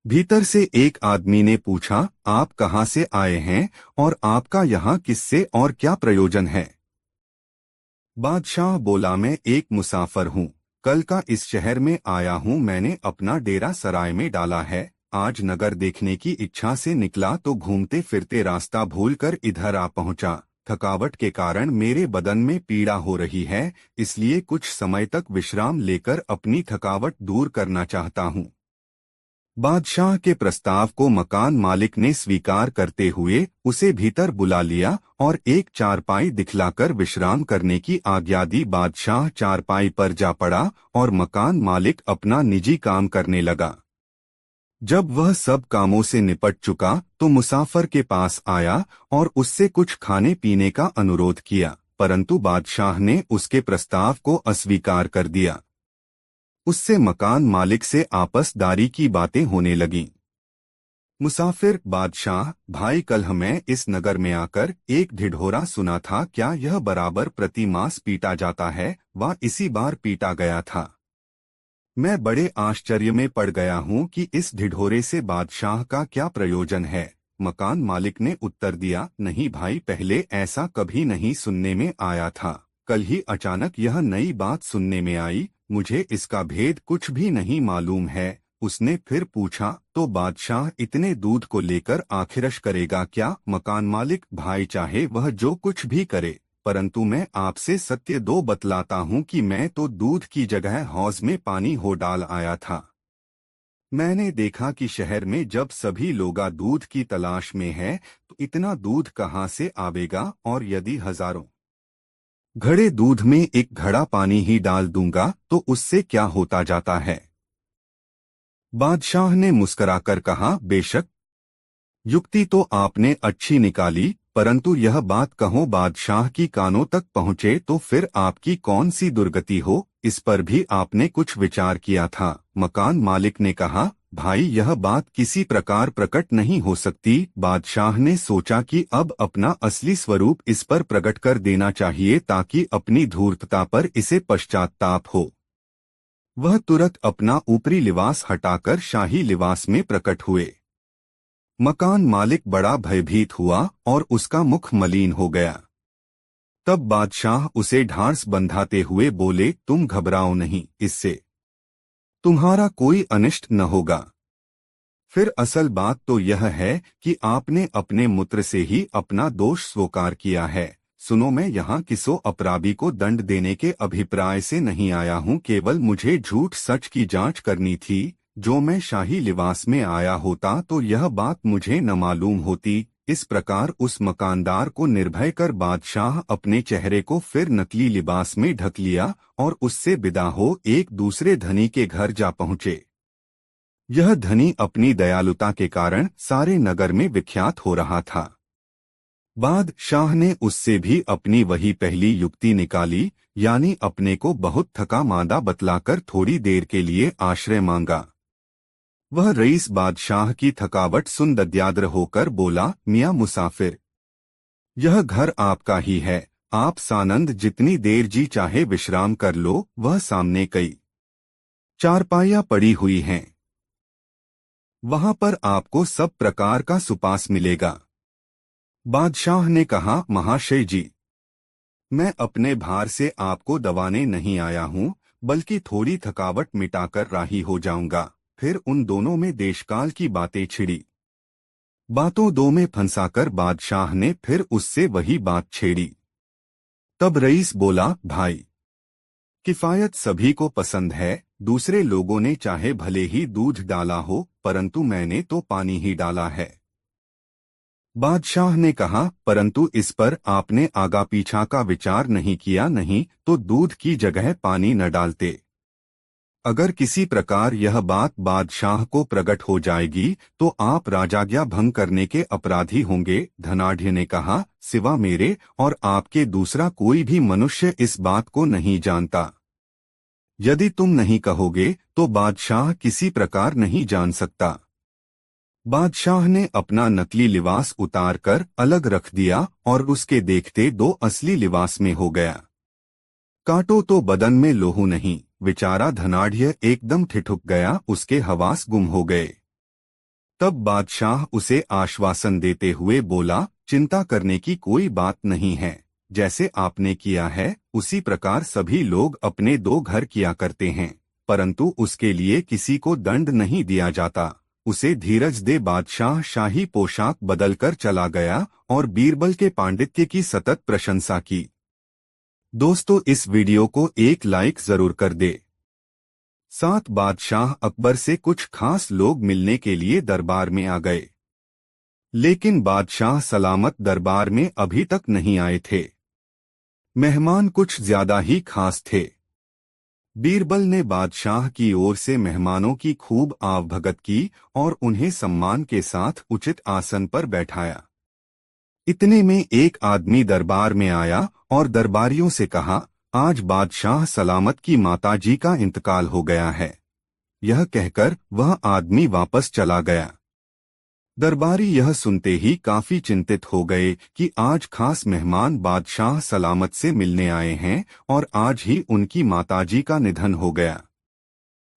भीतर से एक आदमी ने पूछा, आप कहाँ से आए हैं और आपका यहाँ किससे और क्या प्रयोजन है? बादशाह बोला, मैं एक मुसाफिर हूँ, कल का इस शहर में आया हूँ। मैंने अपना डेरा सराय में डाला है। आज नगर देखने की इच्छा से निकला तो घूमते फिरते रास्ता भूलकर इधर आ पहुँचा। थकावट के कारण मेरे बदन में पीड़ा हो रही है, इसलिए कुछ समय तक विश्राम लेकर अपनी थकावट दूर करना चाहता हूँ। बादशाह के प्रस्ताव को मकान मालिक ने स्वीकार करते हुए उसे भीतर बुला लिया और एक चारपाई दिखलाकर विश्राम करने की आज्ञा दी। बादशाह चारपाई पर जा पड़ा और मकान मालिक अपना निजी काम करने लगा। जब वह सब कामों से निपट चुका तो मुसाफिर के पास आया और उससे कुछ खाने पीने का अनुरोध किया, परंतु बादशाह ने उसके प्रस्ताव को अस्वीकार कर दिया। उससे मकान मालिक से आपसदारी की बातें होने लगीं। मुसाफिर, बादशाह भाई, कल मैं इस नगर में आकर एक ढिढोरा सुना था, क्या यह बराबर प्रति मास पीटा जाता है व इसी बार पीटा गया था? मैं बड़े आश्चर्य में पड़ गया हूँ कि इस ढिढोरे से बादशाह का क्या प्रयोजन है। मकान मालिक ने उत्तर दिया, नहीं भाई, पहले ऐसा कभी नहीं सुनने में आया था। कल ही अचानक यह नई बात सुनने में आई। मुझे इसका भेद कुछ भी नहीं मालूम है। उसने फिर पूछा, तो बादशाह इतने दूध को लेकर आखिरश करेगा क्या? मकान मालिक, भाई चाहे वह जो कुछ भी करे, परंतु मैं आपसे सत्य दो बतलाता हूँ कि मैं तो दूध की जगह हौज में पानी हो डाल आया था। मैंने देखा कि शहर में जब सभी लोगा दूध की तलाश में है तो इतना दूध कहाँ से आवेगा, और यदि हजारों घड़े दूध में एक घड़ा पानी ही डाल दूंगा तो उससे क्या होता जाता है? बादशाह ने मुस्कराकर कहा, बेशक युक्ति तो आपने अच्छी निकाली, परंतु यह बात कहो बादशाह की कानों तक पहुँचे तो फिर आपकी कौन सी दुर्गति हो, इस पर भी आपने कुछ विचार किया था? मकान मालिक ने कहा, भाई यह बात किसी प्रकार प्रकट नहीं हो सकती। बादशाह ने सोचा कि अब अपना असली स्वरूप इस पर प्रकट कर देना चाहिए ताकि अपनी धूर्तता पर इसे पश्चाताप हो। वह तुरंत अपना ऊपरी लिबास हटाकर शाही लिबास में प्रकट हुए। मकान मालिक बड़ा भयभीत हुआ और उसका मुख मलिन हो गया। तब बादशाह उसे ढांढस बंधाते हुए बोले, तुम घबराओ नहीं, इससे तुम्हारा कोई अनिष्ट न होगा। फिर असल बात तो यह है कि आपने अपने मूत्र से ही अपना दोष स्वीकार किया है। सुनो, मैं यहाँ किसो अपराधी को दंड देने के अभिप्राय से नहीं आया हूँ, केवल मुझे झूठ सच की जांच करनी थी। जो मैं शाही लिबास में आया होता तो यह बात मुझे न मालूम होती। इस प्रकार उस मकानदार को निर्भय कर बादशाह अपने चेहरे को फिर नकली लिबास में ढक लिया और उससे विदा हो एक दूसरे धनी के घर जा पहुँचे। यह धनी अपनी दयालुता के कारण सारे नगर में विख्यात हो रहा था। बादशाह ने उससे भी अपनी वही पहली युक्ति निकाली, यानी अपने को बहुत थका मांदा बतलाकर थोड़ी देर के लिए आश्रय मांगा। वह रईस बादशाह की थकावट सुन दद्याद्र होकर बोला, मियाँ मुसाफिर, यह घर आपका ही है, आप सानंद जितनी देर जी चाहे विश्राम कर लो। वह सामने कई चारपाइयाँ पड़ी हुई हैं, वहां पर आपको सब प्रकार का सुपास मिलेगा। बादशाह ने कहा, महाशय जी, मैं अपने भार से आपको दबाने नहीं आया हूँ, बल्कि थोड़ी थकावट मिटाकर राही हो जाऊंगा। फिर उन दोनों में देशकाल की बातें छिड़ी। बातों दो में फंसाकर बादशाह ने फिर उससे वही बात छेड़ी। तब रईस बोला, भाई, किफायत सभी को पसंद है। दूसरे लोगों ने चाहे भले ही दूध डाला हो, परंतु मैंने तो पानी ही डाला है। बादशाह ने कहा, परंतु इस पर आपने आगा पीछा का विचार नहीं किया, नहीं तो दूध की जगह पानी न डालते। अगर किसी प्रकार यह बात बादशाह को प्रकट हो जाएगी तो आप राजाज्ञा भंग करने के अपराधी होंगे। धनाढ़ ने कहा, सिवा मेरे और आपके दूसरा कोई भी मनुष्य इस बात को नहीं जानता। यदि तुम नहीं कहोगे तो बादशाह किसी प्रकार नहीं जान सकता। बादशाह ने अपना नकली लिबास उतारकर अलग रख दिया और उसके देखते दो असली लिबास में हो गया। काटो तो बदन में लोहू नहीं। बेचारा धनाढ़ एकदम ठिठुक गया, उसके हवास गुम हो गए। तब बादशाह उसे आश्वासन देते हुए बोला, चिंता करने की कोई बात नहीं है। जैसे आपने किया है उसी प्रकार सभी लोग अपने दो घर किया करते हैं, परंतु उसके लिए किसी को दंड नहीं दिया जाता। उसे धीरज दे। बादशाह शाही पोशाक बदलकर चला गया और बीरबल के पांडित्य की सतत प्रशंसा की। दोस्तों, इस वीडियो को एक लाइक जरूर कर दे। साथ बादशाह अकबर से कुछ खास लोग मिलने के लिए दरबार में आ गए, लेकिन बादशाह सलामत दरबार में अभी तक नहीं आए थे। मेहमान कुछ ज्यादा ही खास थे। बीरबल ने बादशाह की ओर से मेहमानों की खूब आवभगत की और उन्हें सम्मान के साथ उचित आसन पर बैठाया। इतने में एक आदमी दरबार में आया और दरबारियों से कहा, आज बादशाह सलामत की माताजी का इंतकाल हो गया है। यह कहकर वह आदमी वापस चला गया। दरबारी यह सुनते ही काफी चिंतित हो गए कि आज खास मेहमान बादशाह सलामत से मिलने आए हैं और आज ही उनकी माताजी का निधन हो गया।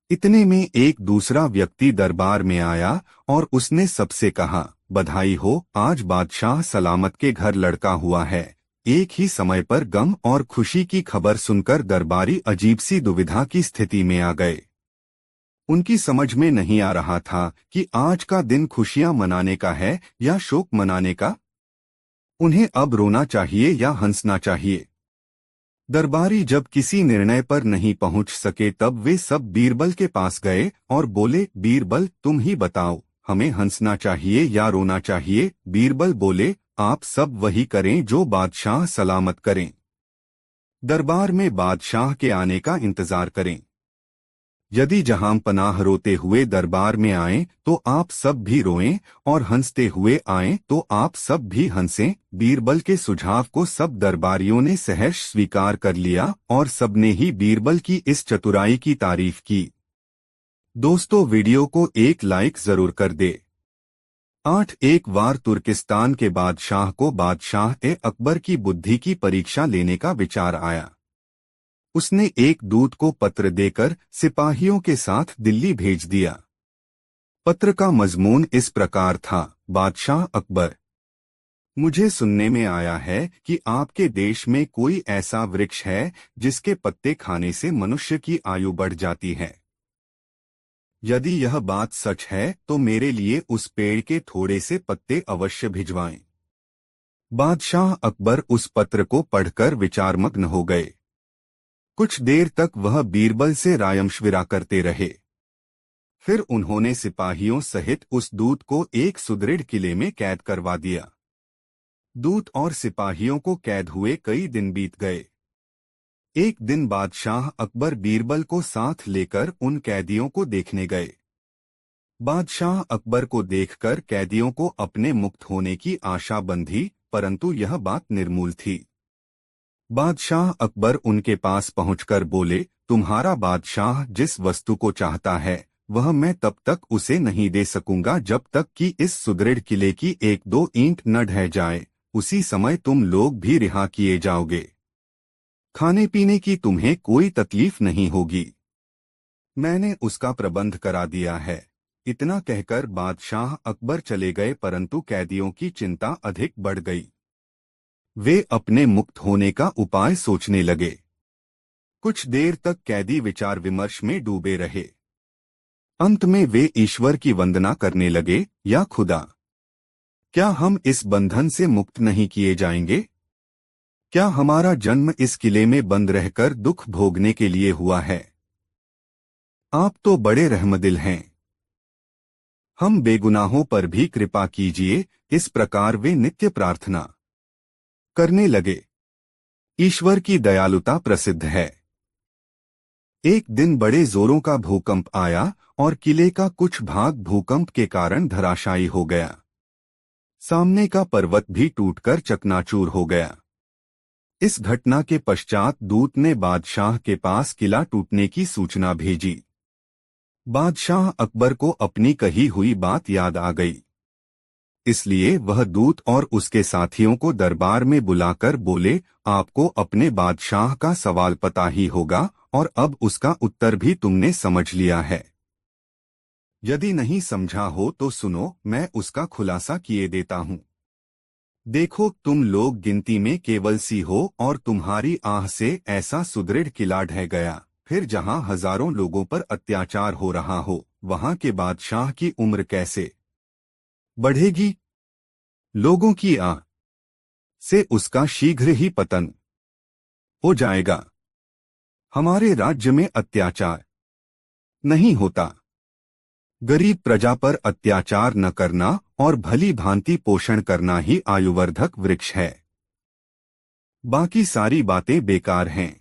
इतने में एक दूसरा व्यक्ति दरबार में आया और उसने सबसे कहा, बधाई हो, आज बादशाह सलामत के घर लड़का हुआ है। एक ही समय पर गम और खुशी की खबर सुनकर दरबारी अजीब सी दुविधा की स्थिति में आ गए। उनकी समझ में नहीं आ रहा था कि आज का दिन खुशियां मनाने का है या शोक मनाने का। उन्हें अब रोना चाहिए या हंसना चाहिए। दरबारी जब किसी निर्णय पर नहीं पहुंच सके तब वे सब बीरबल के पास गए और बोले, बीरबल तुम ही बताओ, हमें हंसना चाहिए या रोना चाहिए। बीरबल बोले, आप सब वही करें जो बादशाह सलामत करें। दरबार में बादशाह के आने का इंतजार करें। यदि जहां पनाह रोते हुए दरबार में आएं तो आप सब भी रोएं, और हंसते हुए आएं तो आप सब भी हंसें। बीरबल के सुझाव को सब दरबारियों ने सहर्ष स्वीकार कर लिया और सबने ही बीरबल की इस चतुराई की तारीफ की। दोस्तों, वीडियो को एक लाइक जरूर कर दे। 8 एक बार तुर्किस्तान के बादशाह को बादशाह अकबर की बुद्धि की परीक्षा लेने का विचार आया। उसने एक दूत को पत्र देकर सिपाहियों के साथ दिल्ली भेज दिया। पत्र का मजमून इस प्रकार था, बादशाह अकबर, मुझे सुनने में आया है कि आपके देश में कोई ऐसा वृक्ष है जिसके पत्ते खाने से मनुष्य की आयु बढ़ जाती है। यदि यह बात सच है तो मेरे लिए उस पेड़ के थोड़े से पत्ते अवश्य भिजवाएं। बादशाह अकबर उस पत्र को पढ़कर विचारमग्न हो गए। कुछ देर तक वह बीरबल से रायमशविरा करते रहे। फिर उन्होंने सिपाहियों सहित उस दूत को एक सुदृढ़ किले में कैद करवा दिया। दूत और सिपाहियों को कैद हुए कई दिन बीत गए। एक दिन बादशाह अकबर बीरबल को साथ लेकर उन कैदियों को देखने गए। बादशाह अकबर को देखकर कैदियों को अपने मुक्त होने की आशा बंधी, परंतु यह बात निर्मूल थी। बादशाह अकबर उनके पास पहुंचकर बोले, तुम्हारा बादशाह जिस वस्तु को चाहता है वह मैं तब तक उसे नहीं दे सकूंगा जब तक कि इस सुदृढ़ किले की एक दो ईंट न ढह जाए। उसी समय तुम लोग भी रिहा किए जाओगे। खाने पीने की तुम्हें कोई तकलीफ नहीं होगी। मैंने उसका प्रबंध करा दिया है। इतना कहकर बादशाह अकबर चले गए, परंतु कैदियों की चिंता अधिक बढ़ गई। वे अपने मुक्त होने का उपाय सोचने लगे। कुछ देर तक कैदी विचार विमर्श में डूबे रहे। अंत में वे ईश्वर की वंदना करने लगे, या खुदा, क्या हम इस बंधन से मुक्त नहीं किए जाएंगे? क्या हमारा जन्म इस किले में बंद रहकर दुख भोगने के लिए हुआ है? आप तो बड़े रहमदिल हैं। हम बेगुनाहों पर भी कृपा कीजिए। इस प्रकार वे नित्य प्रार्थना करने लगे। ईश्वर की दयालुता प्रसिद्ध है। एक दिन बड़े जोरों का भूकंप आया और किले का कुछ भाग भूकंप के कारण धराशायी हो गया। सामने का पर्वत भी टूटकर चकनाचूर हो गया। इस घटना के पश्चात दूत ने बादशाह के पास किला टूटने की सूचना भेजी। बादशाह अकबर को अपनी कही हुई बात याद आ गई। इसलिए वह दूत और उसके साथियों को दरबार में बुलाकर बोले, आपको अपने बादशाह का सवाल पता ही होगा और अब उसका उत्तर भी तुमने समझ लिया है। यदि नहीं समझा हो तो सुनो, मैं उसका खुलासा किए देता हूँ। देखो, तुम लोग गिनती में केवल सी हो और तुम्हारी आह से ऐसा सुदृढ़ किला ढह गया। फिर जहाँ हजारों लोगों पर अत्याचार हो रहा हो, वहाँ के बादशाह की उम्र कैसे बढ़ेगी? लोगों की आह से उसका शीघ्र ही पतन हो जाएगा। हमारे राज्य में अत्याचार नहीं होता। गरीब प्रजा पर अत्याचार न करना और भली भांति पोषण करना ही आयुवर्धक वृक्ष है। बाकी सारी बातें बेकार हैं।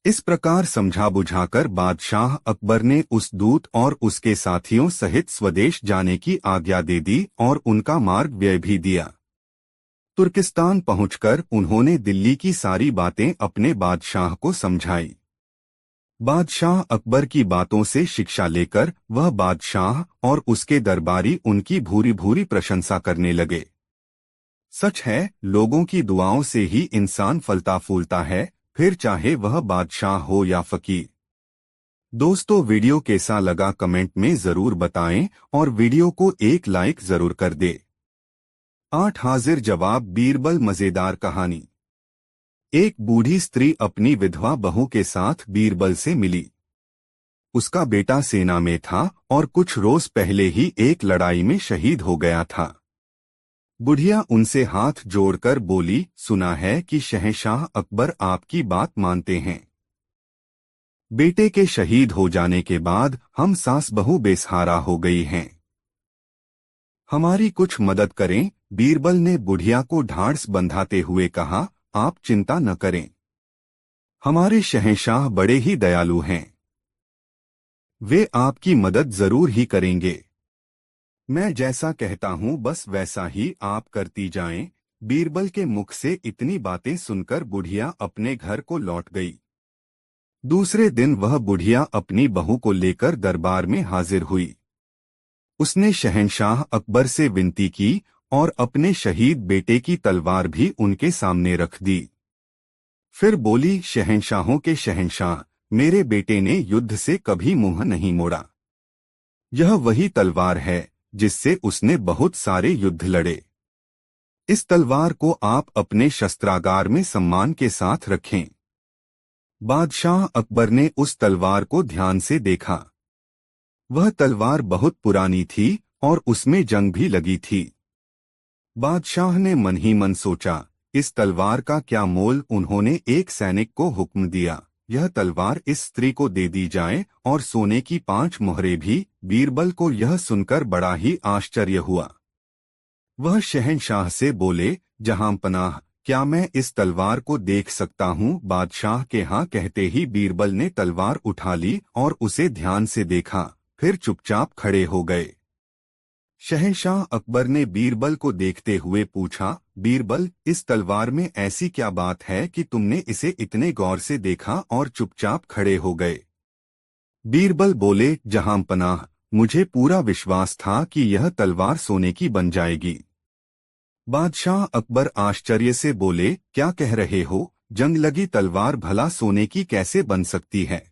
इस प्रकार समझा बुझाकर बादशाह अकबर ने उस दूत और उसके साथियों सहित स्वदेश जाने की आज्ञा दे दी और उनका मार्ग व्यय भी दिया। तुर्किस्तान पहुंचकर उन्होंने दिल्ली की सारी बातें अपने बादशाह को समझाई। बादशाह अकबर की बातों से शिक्षा लेकर वह बादशाह और उसके दरबारी उनकी भूरी भूरी प्रशंसा करने लगे। सच है, लोगों की दुआओं से ही इंसान फलता फूलता है, फिर चाहे वह बादशाह हो या फकीर। दोस्तों, वीडियो कैसा लगा कमेंट में जरूर बताएं और वीडियो को एक लाइक जरूर कर दे। 8 हाजिर जवाब बीरबल मजेदार कहानी। एक बूढ़ी स्त्री अपनी विधवा बहू के साथ बीरबल से मिली। उसका बेटा सेना में था और कुछ रोज पहले ही एक लड़ाई में शहीद हो गया था। बुढ़िया उनसे हाथ जोड़कर बोली, सुना है कि शहंशाह अकबर आपकी बात मानते हैं। बेटे के शहीद हो जाने के बाद हम सास बहू बेसहारा हो गई हैं। हमारी कुछ मदद करें। बीरबल ने बुढ़िया को ढांढस बंधाते हुए कहा, आप चिंता न करें, हमारे शहंशाह बड़े ही दयालु हैं। वे आपकी मदद जरूर ही करेंगे। मैं जैसा कहता हूं बस वैसा ही आप करती जाएं। बीरबल के मुख से इतनी बातें सुनकर बुढ़िया अपने घर को लौट गई। दूसरे दिन वह बुढ़िया अपनी बहू को लेकर दरबार में हाजिर हुई। उसने शहंशाह अकबर से विनती की और अपने शहीद बेटे की तलवार भी उनके सामने रख दी। फिर बोली, शहंशाहों के शहंशाह, मेरे बेटे ने युद्ध से कभी मुंह नहीं मोड़ा। यह वही तलवार है जिससे उसने बहुत सारे युद्ध लड़े। इस तलवार को आप अपने शस्त्रागार में सम्मान के साथ रखें। बादशाह अकबर ने उस तलवार को ध्यान से देखा। वह तलवार बहुत पुरानी थी और उसमें जंग भी लगी थी। बादशाह ने मन ही मन सोचा, इस तलवार का क्या मोल। उन्होंने एक सैनिक को हुक्म दिया, यह तलवार इस स्त्री को दे दी जाए और सोने की 5 मोहरें भी। बीरबल को यह सुनकर बड़ा ही आश्चर्य हुआ। वह शहंशाह से बोले, जहांपनाह, क्या मैं इस तलवार को देख सकता हूँ? बादशाह के हाँ कहते ही बीरबल ने तलवार उठा ली और उसे ध्यान से देखा, फिर चुपचाप खड़े हो गए। शहंशाह अकबर ने बीरबल को देखते हुए पूछा, बीरबल, इस तलवार में ऐसी क्या बात है कि तुमने इसे इतने गौर से देखा और चुपचाप खड़े हो गए? बीरबल बोले, जहांपनाह, मुझे पूरा विश्वास था कि यह तलवार सोने की बन जाएगी। बादशाह अकबर आश्चर्य से बोले, क्या कह रहे हो? जंग लगी तलवार भला सोने की कैसे बन सकती है?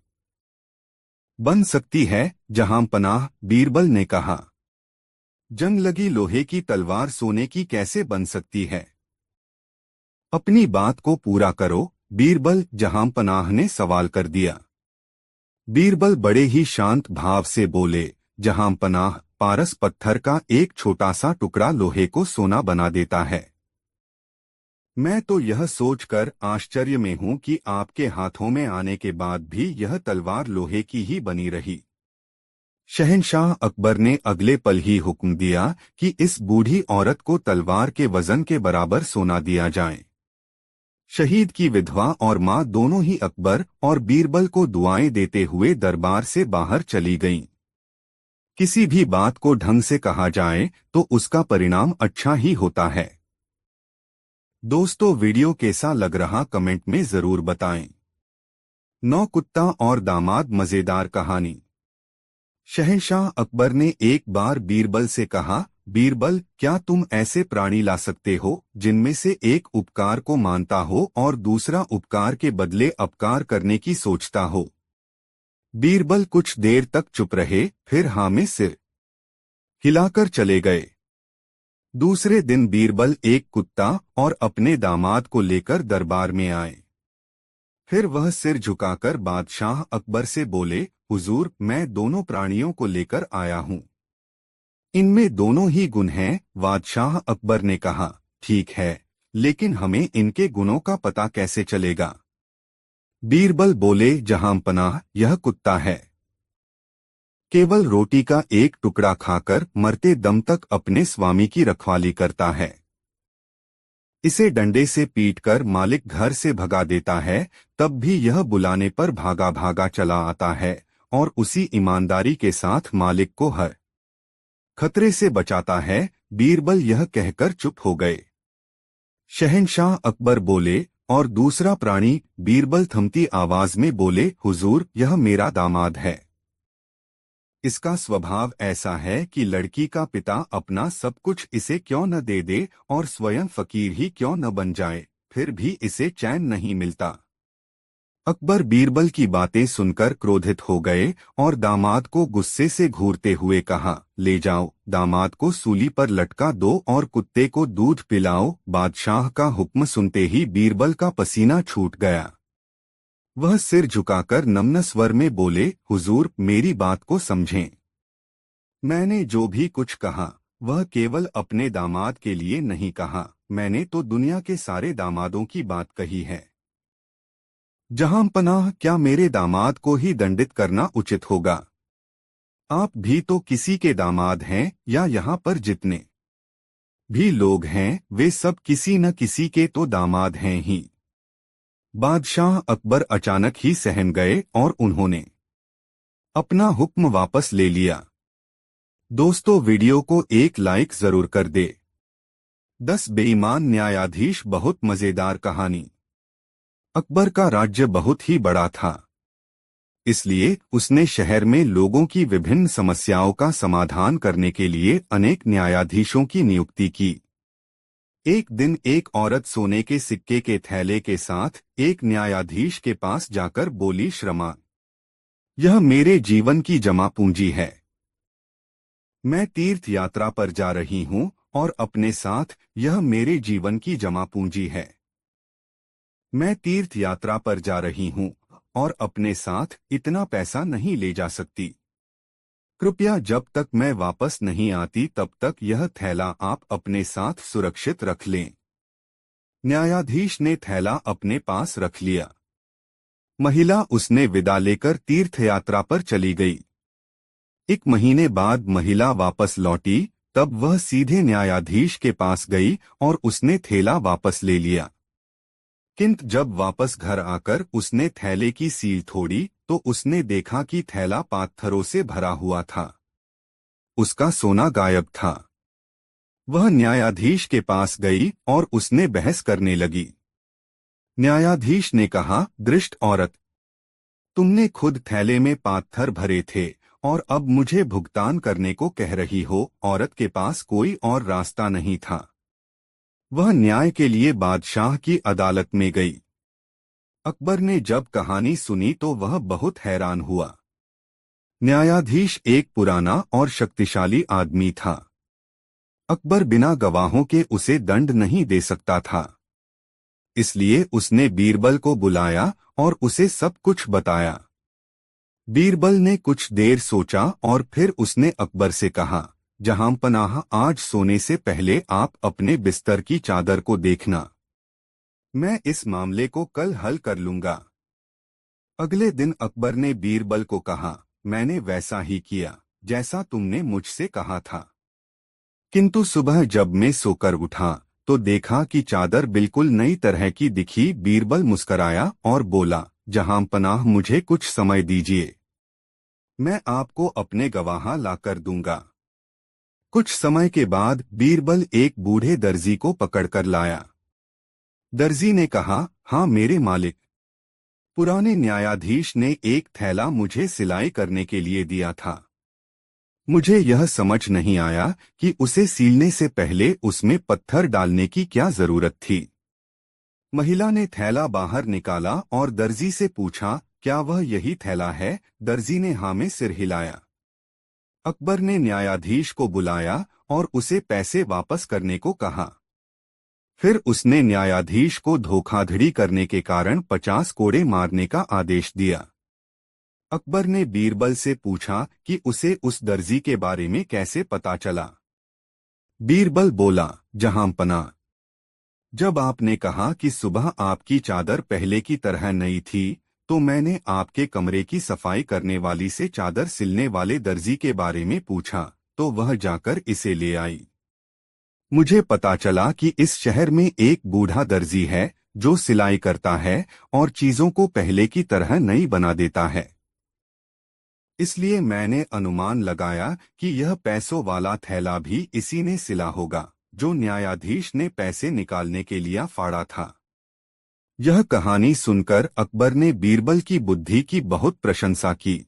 बन सकती है जहांपनाह, बीरबल ने कहा। जंग लगी लोहे की तलवार सोने की कैसे बन सकती है? अपनी बात को पूरा करो, बीरबल, जहांपनाह ने सवाल कर दिया। बीरबल बड़े ही शांत भाव से बोले, जहांपनाह, पारस पत्थर का एक छोटा सा टुकड़ा लोहे को सोना बना देता है। मैं तो यह सोचकर आश्चर्य में हूं कि आपके हाथों में आने के बाद भी यह तलवार लोहे की ही बनी रही। शहंशाह अकबर ने अगले पल ही हुक्म दिया कि इस बूढ़ी औरत को तलवार के वजन के बराबर सोना दिया जाए। शहीद की विधवा और मां दोनों ही अकबर और बीरबल को दुआएं देते हुए दरबार से बाहर चली गईं। किसी भी बात को ढंग से कहा जाए तो उसका परिणाम अच्छा ही होता है। दोस्तों, वीडियो कैसा लग रहा कमेंट में जरूर बताएं। 9 कुत्ता और दामाद मजेदार कहानी। शहंशाह अकबर ने एक बार बीरबल से कहा, बीरबल, क्या तुम ऐसे प्राणी ला सकते हो जिनमें से एक उपकार को मानता हो और दूसरा उपकार के बदले अपकार करने की सोचता हो? बीरबल कुछ देर तक चुप रहे, फिर हाँ में सिर हिलाकर चले गए। दूसरे दिन बीरबल एक कुत्ता और अपने दामाद को लेकर दरबार में आए। फिर वह सिर झुकाकर बादशाह अकबर से बोले, हुजूर, मैं दोनों प्राणियों को लेकर आया हूँ। इनमें दोनों ही गुण हैं। बादशाह अकबर ने कहा, ठीक है, लेकिन हमें इनके गुणों का पता कैसे चलेगा? बीरबल बोले, जहांपनाह, यह कुत्ता है। केवल रोटी का एक टुकड़ा खाकर मरते दम तक अपने स्वामी की रखवाली करता है। इसे डंडे से पीटकर मालिक घर से भगा देता है, तब भी यह बुलाने पर भागा भागा चला आता है और उसी ईमानदारी के साथ मालिक को हर खतरे से बचाता है। बीरबल यह कहकर चुप हो गए। शहंशाह अकबर बोले, और दूसरा प्राणी? बीरबल थमती आवाज में बोले, हुजूर, यह मेरा दामाद है। इसका स्वभाव ऐसा है कि लड़की का पिता अपना सब कुछ इसे क्यों न दे दे और स्वयं फकीर ही क्यों न बन जाए, फिर भी इसे चैन नहीं मिलता। अकबर बीरबल की बातें सुनकर क्रोधित हो गए और दामाद को गुस्से से घूरते हुए कहा, ले जाओ, दामाद को सूली पर लटका दो और कुत्ते को दूध पिलाओ। बादशाह का हुक्म सुनते ही बीरबल का पसीना छूट गया। वह सिर झुकाकर नम्र स्वर में बोले, हुजूर, मेरी बात को समझें। मैंने जो भी कुछ कहा वह केवल अपने दामाद के लिए नहीं कहा, मैंने तो दुनिया के सारे दामादों की बात कही है। जहांपनाह, क्या मेरे दामाद को ही दंडित करना उचित होगा? आप भी तो किसी के दामाद हैं, या यहाँ पर जितने भी लोग हैं वे सब किसी न किसी के तो दामाद हैं ही। बादशाह अकबर अचानक ही सहम गए और उन्होंने अपना हुक्म वापस ले लिया। दोस्तों, वीडियो को एक लाइक जरूर कर दे। 10 बेईमान न्यायाधीश बहुत मजेदार कहानी। अकबर का राज्य बहुत ही बड़ा था, इसलिए उसने शहर में लोगों की विभिन्न समस्याओं का समाधान करने के लिए अनेक न्यायाधीशों की नियुक्ति की। एक दिन एक औरत सोने के सिक्के के थैले के साथ एक न्यायाधीश के पास जाकर बोली, श्रीमान, यह मेरे जीवन की जमा पूंजी है। मैं तीर्थ यात्रा पर जा रही हूँ और अपने साथ यह मेरे जीवन की जमा पूंजी है। मैं तीर्थ यात्रा पर जा रही हूँ और अपने साथ इतना पैसा नहीं ले जा सकती। कृपया जब तक मैं वापस नहीं आती तब तक यह थैला आप अपने साथ सुरक्षित रख लें। न्यायाधीश ने थैला अपने पास रख लिया। महिला उसने विदा लेकर तीर्थ यात्रा पर चली गई। 1 महीने बाद महिला वापस लौटी, तब वह सीधे न्यायाधीश के पास गई और उसने थैला वापस ले लिया। किंतु जब वापस घर आकर उसने थैले की सील तोड़ी तो उसने देखा कि थैला पाथरों से भरा हुआ था। उसका सोना गायब था। वह न्यायाधीश के पास गई और उसने बहस करने लगी। न्यायाधीश ने कहा, दृष्ट औरत, तुमने खुद थैले में पाथर भरे थे और अब मुझे भुगतान करने को कह रही हो। औरत के पास कोई और रास्ता नहीं था। वह न्याय के लिए बादशाह की अदालत में गई। अकबर ने जब कहानी सुनी तो वह बहुत हैरान हुआ। न्यायाधीश एक पुराना और शक्तिशाली आदमी था। अकबर बिना गवाहों के उसे दंड नहीं दे सकता था। इसलिए उसने बीरबल को बुलाया और उसे सब कुछ बताया। बीरबल ने कुछ देर सोचा और फिर उसने अकबर से कहा, जहांपनाह, आज सोने से पहले आप अपने बिस्तर की चादर को देखना। मैं इस मामले को कल हल कर लूंगा। अगले दिन अकबर ने बीरबल को कहा, मैंने वैसा ही किया जैसा तुमने मुझसे कहा था। किंतु सुबह जब मैं सोकर उठा तो देखा कि चादर बिल्कुल नई तरह की दिखी। बीरबल मुस्कराया और बोला, जहांपनाह मुझे कुछ समय दीजिए, मैं आपको अपने गवाह लाकर दूंगा। कुछ समय के बाद बीरबल एक बूढ़े दर्जी को पकड़कर लाया। दर्जी ने कहा, हाँ मेरे मालिक, पुराने न्यायाधीश ने एक थैला मुझे सिलाई करने के लिए दिया था। मुझे यह समझ नहीं आया कि उसे सीलने से पहले उसमें पत्थर डालने की क्या जरूरत थी। महिला ने थैला बाहर निकाला और दर्जी से पूछा, क्या वह यही थैला है? दर्जी ने हाँ में सिर हिलाया। अकबर ने न्यायाधीश को बुलाया और उसे पैसे वापस करने को कहा। फिर उसने न्यायाधीश को धोखाधड़ी करने के कारण 50 कोड़े मारने का आदेश दिया। अकबर ने बीरबल से पूछा कि उसे उस दर्जी के बारे में कैसे पता चला। बीरबल बोला, जहांपनाह, जब आपने कहा कि सुबह आपकी चादर पहले की तरह नई थी, तो मैंने आपके कमरे की सफाई करने वाली से चादर सिलने वाले दर्जी के बारे में पूछा, तो वह जाकर इसे ले आई। मुझे पता चला कि इस शहर में एक बूढ़ा दर्जी है जो सिलाई करता है और चीजों को पहले की तरह नई बना देता है। इसलिए मैंने अनुमान लगाया कि यह पैसों वाला थैला भी इसी ने सिला होगा जो न्यायाधीश ने पैसे निकालने के लिए फाड़ा था। यह कहानी सुनकर अकबर ने बीरबल की बुद्धि की बहुत प्रशंसा की।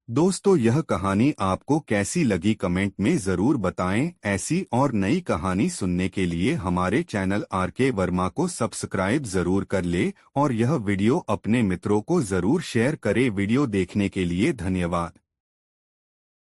दोस्तों, यह कहानी आपको कैसी लगी कमेंट में जरूर बताएं। ऐसी और नई कहानी सुनने के लिए हमारे चैनल RK वर्मा को सब्सक्राइब जरूर कर ले और यह वीडियो अपने मित्रों को जरूर शेयर करें। वीडियो देखने के लिए धन्यवाद।